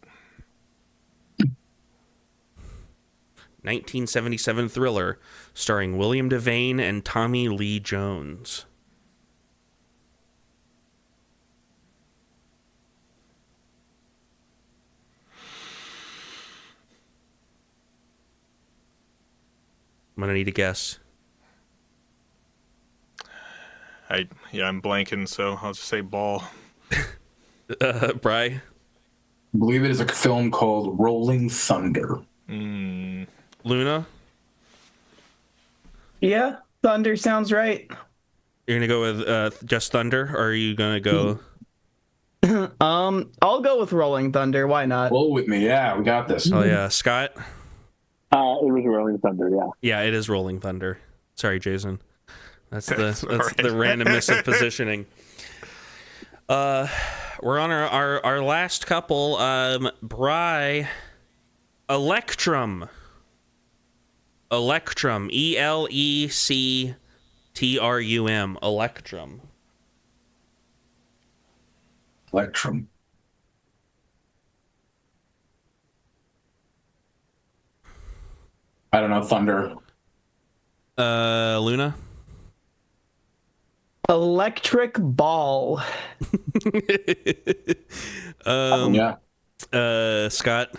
1977 thriller starring William Devane and Tommy Lee Jones. I'm gonna need a guess. I'm blanking, so I'll just say ball. Bri? I believe it is a film called Rolling Thunder. Luna? Yeah, thunder sounds right. You're gonna go with just thunder, or are you gonna go? I'll go with Rolling Thunder. Why not? Roll with me. Yeah, we got this. Oh yeah, Scott. It was Rolling Thunder, yeah. Yeah, it is Rolling Thunder. Sorry, Jason. That's That's the all right. the randomness of positioning. We're on our last couple. Bri, Electrum. Electrum. ELECTRUM. Electrum. Electrum. I don't know. Thunder. Luna. Electric Ball. Yeah. Scott.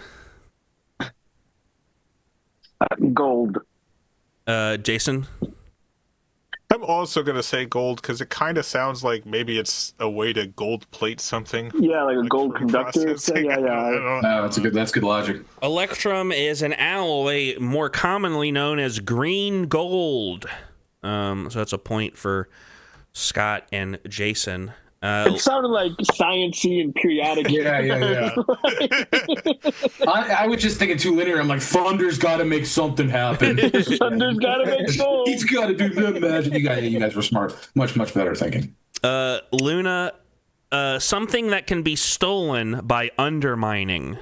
Gold. Jason. I'm also gonna say gold because it kind of sounds like maybe it's a way to gold plate something. Yeah, like a gold for conductor. processing. Yeah, I yeah. don't know. That's good logic. Electrum is an alloy more commonly known as green gold. So that's a point for Scott and Jason. It sounded like sciencey and periodic. Yeah. I was just thinking too linear. I'm like, Thunder's got to make something happen. Thunder's gotta make gold. He's got to do the magic. You guys were smart. Much better thinking. Luna, something that can be stolen by undermining.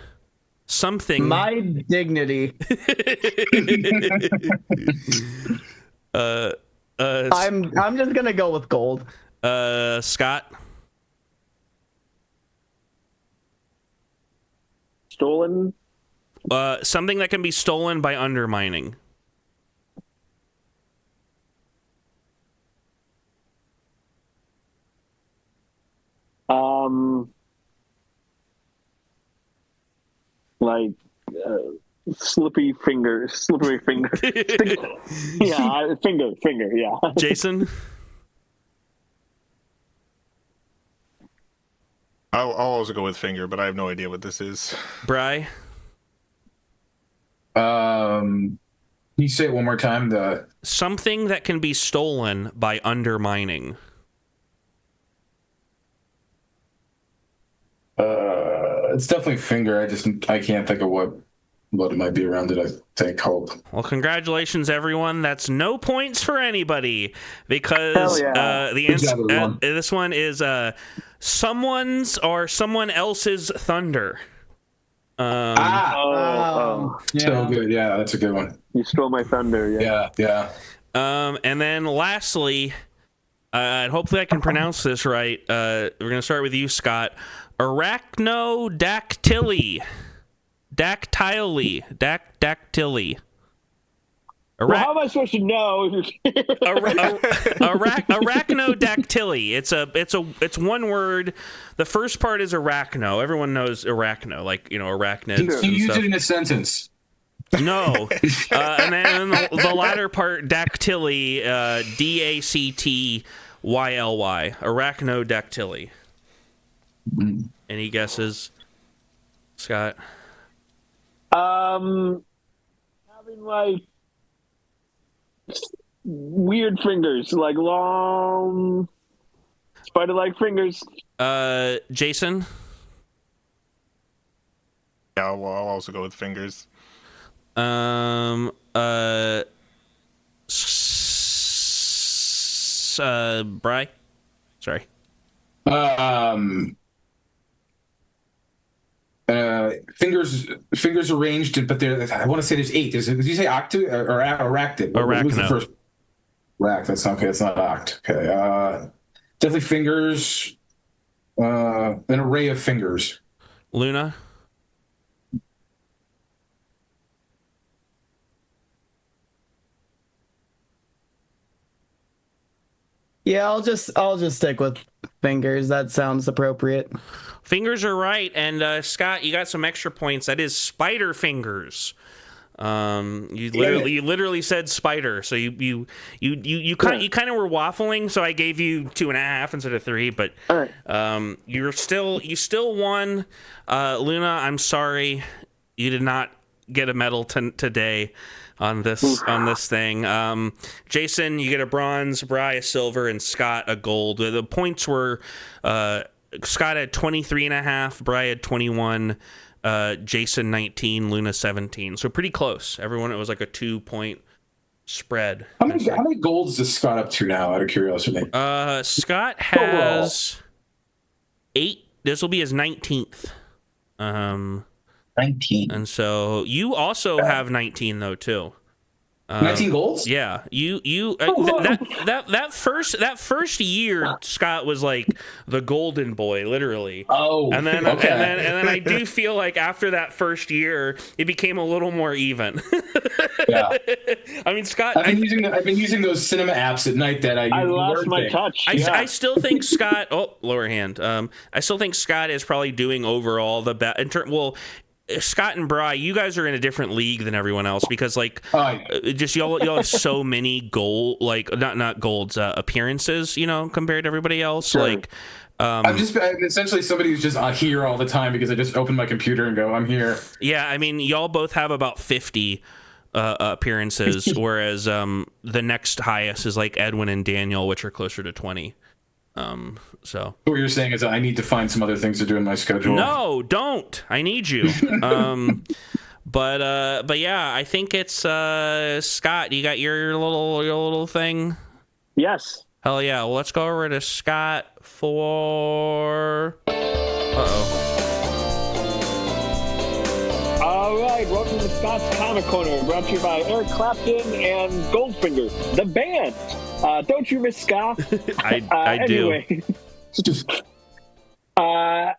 Something. My dignity. I'm just gonna go with gold. Scott. Stolen. Something that can be stolen by undermining. Like slippery finger. Yeah, finger. Yeah. Jason. I'll also go with finger, but I have no idea what this is. Bri. Can you say it one more time? Something that can be stolen by undermining. It's definitely finger. I can't think of what it might be around it. I think hope. Well, congratulations, everyone. That's no points for anybody because Hell yeah. the Good answer. job, everyone. This one is someone's or someone else's thunder. Oh. So good. Yeah, that's a good one. You stole my thunder. Yeah. And then lastly, and hopefully I can pronounce this right. We're gonna start with you, Scott. Arachnodactyly. Dactyly. Well, how am I supposed to know? Arachnodactyly. It's one word. The first part is arachno. Everyone knows arachno, like arachnids. Can you and use stuff. it in a sentence? No. And then the latter part, dactyly, Dactyly. Arachnodactyly. Any guesses, Scott? Having like weird fingers, like long spider-like fingers. Jason? Yeah, I'll also go with fingers. Bri? Sorry. Fingers arranged, but I want to say there's 8. Did you say octu or arachnid? What was the Arachno. first? That's okay. It's not oct. Okay. Definitely fingers. An array of fingers. Luna? Yeah, I'll just stick with fingers. That sounds appropriate. Fingers are right, and Scott, you got some extra points. That is spider fingers. You literally said spider, so you kind of were waffling. So I gave you 2.5 instead of 3, but you still won. Luna, I'm sorry, you did not get a medal today on this thing. Jason, you get a bronze, Bri a silver, and Scott a gold. The points were Scott had 23.5, Bri had 21, Jason 19, Luna 17. So pretty close. Everyone, it was like a 2-point spread. How many golds does Scott up to now, out of curiosity? Scott has 8. This will be his 19th. 19. And so you also have 19 though too. 19 golds? Yeah, that first year, Scott was like the golden boy, literally. Oh, and then okay. and then I do feel like after that first year, it became a little more even. Yeah. I mean, Scott. I've been using those cinema apps at night that I lost my touch. I still think Scott. Oh, lower hand. I still think Scott is probably doing overall the best. Scott and Bri, you guys are in a different league than everyone else because, like, just y'all have so many not golds, appearances, compared to everybody else. Sure. Like, I'm essentially somebody who's just here all the time because I just open my computer and go, I'm here. Yeah, I mean, y'all both have about 50 appearances, whereas the next highest is like Edwin and Daniel, which are closer to 20. So what you're saying is I need to find some other things to do in my schedule. No, don't. I need you. But yeah, I think it's Scott. You got your little thing. Yes. Hell yeah. Well, let's go over to Scott for. All right, welcome to Scott's Comic Corner, brought to you by Eric Clapton and Goldfinger, the band. Don't you miss Scott? I do.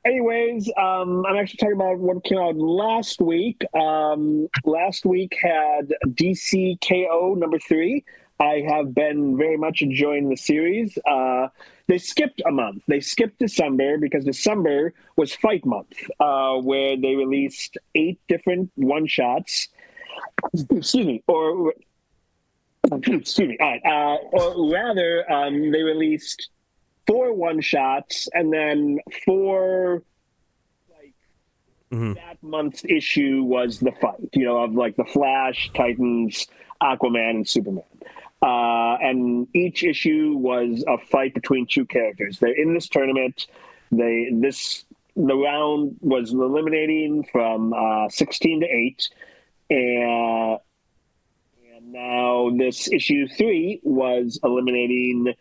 Anyways, I'm actually talking about what came out last week. Last week had DCKO #3. I have been very much enjoying the series. They skipped a month. They skipped December because December was Fight Month, where they released 8 different one-shots. Excuse me. Or rather, they released 4 one-shots and then 4 that month's issue was the fight, of like the Flash, Titans, Aquaman, and Superman. And each issue was a fight between 2 characters. They're in this tournament. The round was eliminating from 16 to 8, and now this issue 3 was eliminating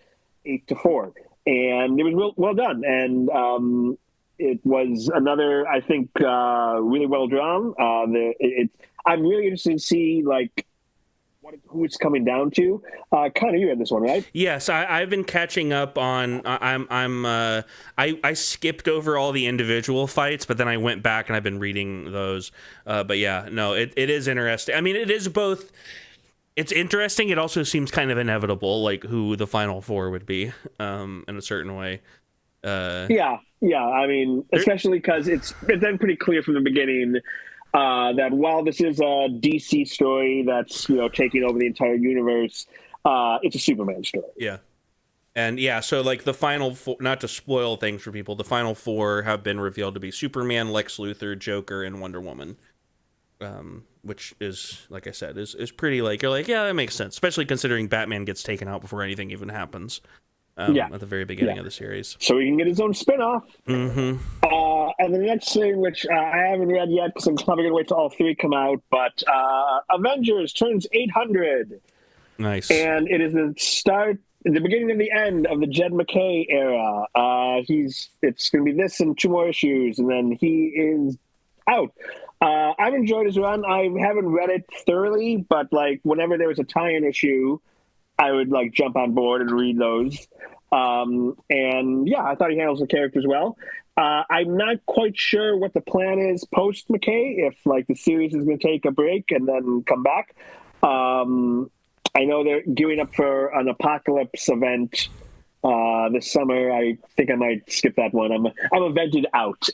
8 to 4, and it was well done. And it was another, I think, really well drawn. I'm really interested to see who it's coming down to. Connor, you read this one, right? Yes, I've been catching up on. I skipped over all the individual fights, but then I went back and I've been reading those. But yeah, no, it is interesting. I mean, it is both. It's interesting. It also seems kind of inevitable, like who the final 4 would be, in a certain way. Yeah. I mean, especially because it's been pretty clear from the beginning that while this is a DC story that's taking over the entire universe, it's a Superman story. Yeah, and yeah, so like the final 4, not to spoil things for people, the final 4 have been revealed to be Superman, Lex Luthor, Joker, and Wonder Woman. Which is, like I said, is pretty you're like, yeah, that makes sense, especially considering Batman gets taken out before anything even happens. At the very beginning of the series. So he can get his own spin-off. Mm-hmm. And the next thing, which I haven't read yet because I'm probably going to wait till all 3 come out, but Avengers turns 800. Nice. And it is the beginning of the end of the Jed MacKay era. It's going to be this and 2 more issues, and then he is out. I've enjoyed his run. I haven't read it thoroughly, but whenever there was a tie-in issue, I would jump on board and read those. And yeah, I thought he handles the characters well. I'm not quite sure what the plan is post MacKay, if the series is going to take a break and then come back. I know they're gearing up for an Apocalypse event this summer. I think I might skip that one. I'm evented out.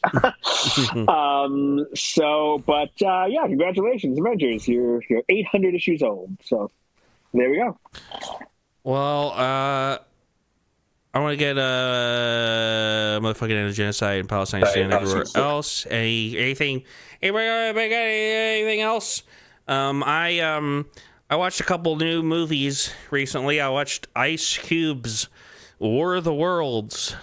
Yeah, congratulations, Avengers. You're 800 issues old. So there we go. Well, I want to get motherfucking end of genocide in Palestine and everywhere else. Anything? Anybody got anything else? I watched a couple new movies recently. I watched Ice Cube's War of the Worlds,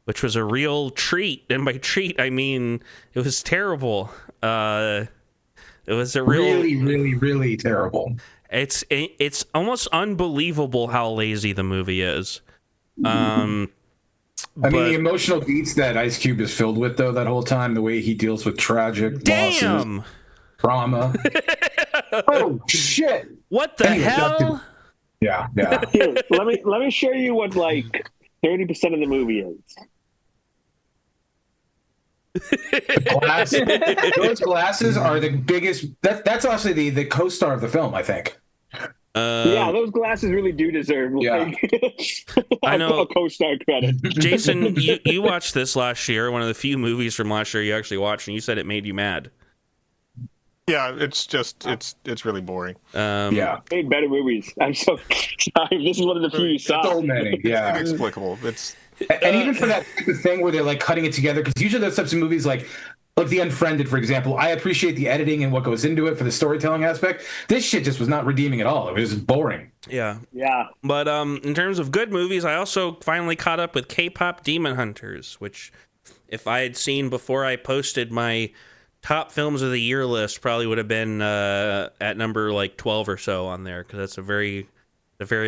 which was a real treat. And by treat, I mean it was terrible. It was a really, really, really terrible. It's almost unbelievable how lazy the movie is. I mean, the emotional beats that Ice Cube is filled with, though, that whole time, the way he deals with tragic losses, trauma. Oh shit! What the hell? Yeah. Here, let me show you what like 30% of the movie is. Those glasses are the biggest. That's actually the co-star of the film, I think. Yeah, those glasses really do deserve I know a co-star credit. Jason, you watched this last year, one of the few movies from last year you actually watched, and you said it made you mad. Yeah, it's really boring. Yeah, made better movies. I'm so sorry. This is one of the few you saw. So many. Yeah, inexplicable. And even for that thing where they're like cutting it together, because usually those types of movies, like The Unfriended, for example, I appreciate the editing and what goes into it for the storytelling aspect. This shit just was not redeeming at all. It was just boring. Yeah. But in terms of good movies, I also finally caught up with K-pop Demon Hunters, which if I had seen before I posted my top films of the year list, probably would have been at number like 12 or so on there, because that's a very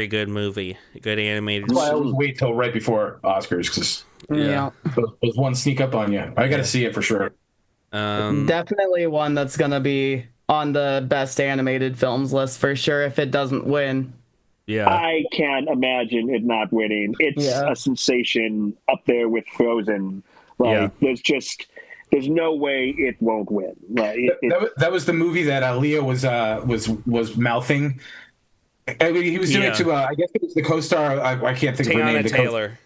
good movie, a good animated. That's why I always wait till right before Oscars, because there's one sneak up on you. I got to see it for sure. Definitely one that's gonna be on the best animated films list for sure if it doesn't win. Yeah, I can't imagine it not winning. It's a sensation up there with Frozen. Like there's no way it won't win. Like, that was the movie that Leo was mouthing. I mean, he was doing it to I guess it was the co-star. I can't think of her name. Taylor.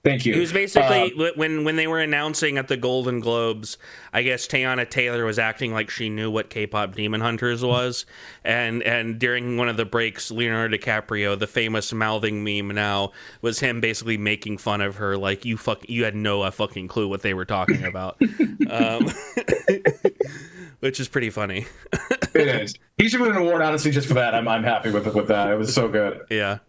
Thank you. It was basically when they were announcing at the Golden Globes, I guess Teyana Taylor was acting like she knew what K-pop Demon Hunters was, and during one of the breaks, Leonardo DiCaprio, the famous mouthing meme now, was him basically making fun of her, like you had no fucking clue what they were talking about, which is pretty funny. It is. He should win an award, honestly, just for that. I'm happy with that. It was so good. Yeah.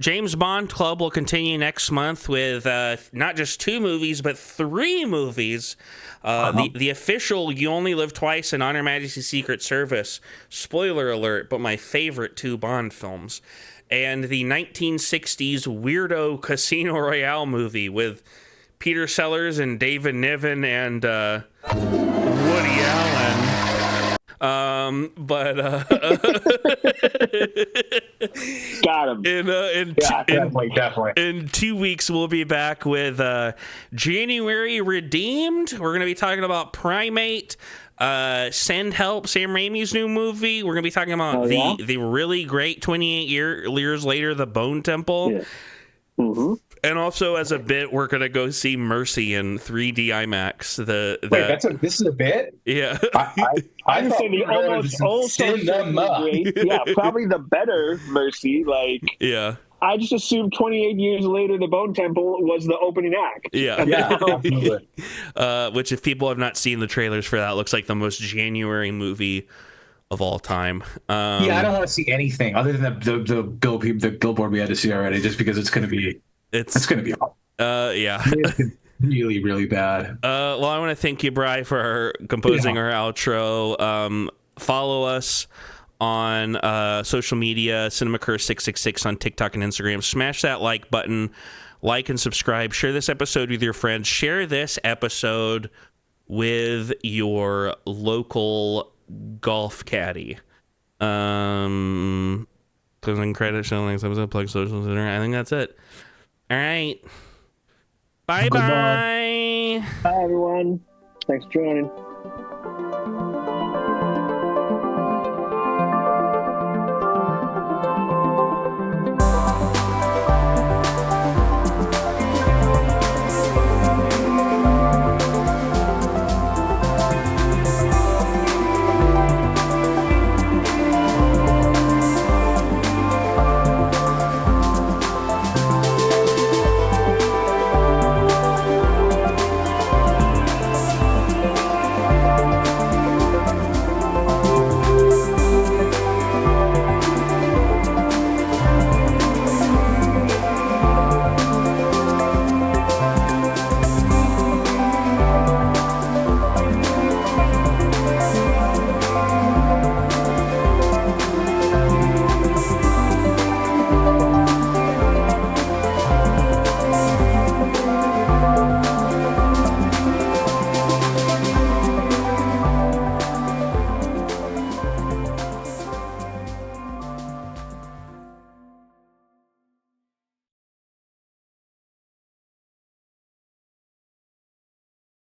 James Bond Club will continue next month with not just 2 movies, but 3 movies. The official You Only Live Twice and On Her Majesty's Secret Service, spoiler alert, but my favorite 2 Bond films. And the 1960s weirdo Casino Royale movie with Peter Sellers and David Niven and Woody Allen. Got him. Definitely. In 2 weeks, we'll be back with January Redeemed. We're going to be talking about Primate, Send Help, Sam Raimi's new movie. We're going to be talking about the really great 28 years later, The Bone Temple. Yeah. Mm-hmm. And also, as a bit, we're gonna go see Mercy in 3D IMAX. This is a bit. Yeah, I would say the also great. Yeah, probably the better Mercy. Like, yeah. I just assumed 28 years later, The Bone Temple was the opening act. Yeah. Which, if people have not seen the trailers for that, looks like the most January movie of all time. I don't want to see anything other than the billboard we had to see already, just because it's going to be awful. It's really, really bad. Well, I want to thank you, Bri, for composing our outro. Follow us on social media, CinemaCurse666 on TikTok and Instagram. Smash that like button, like and subscribe. Share this episode with your friends. Share this episode with your local golf caddy. Closing credits, showing episode, plug socials. I think that's it. All right. Bye. Bye, everyone. Thanks for joining.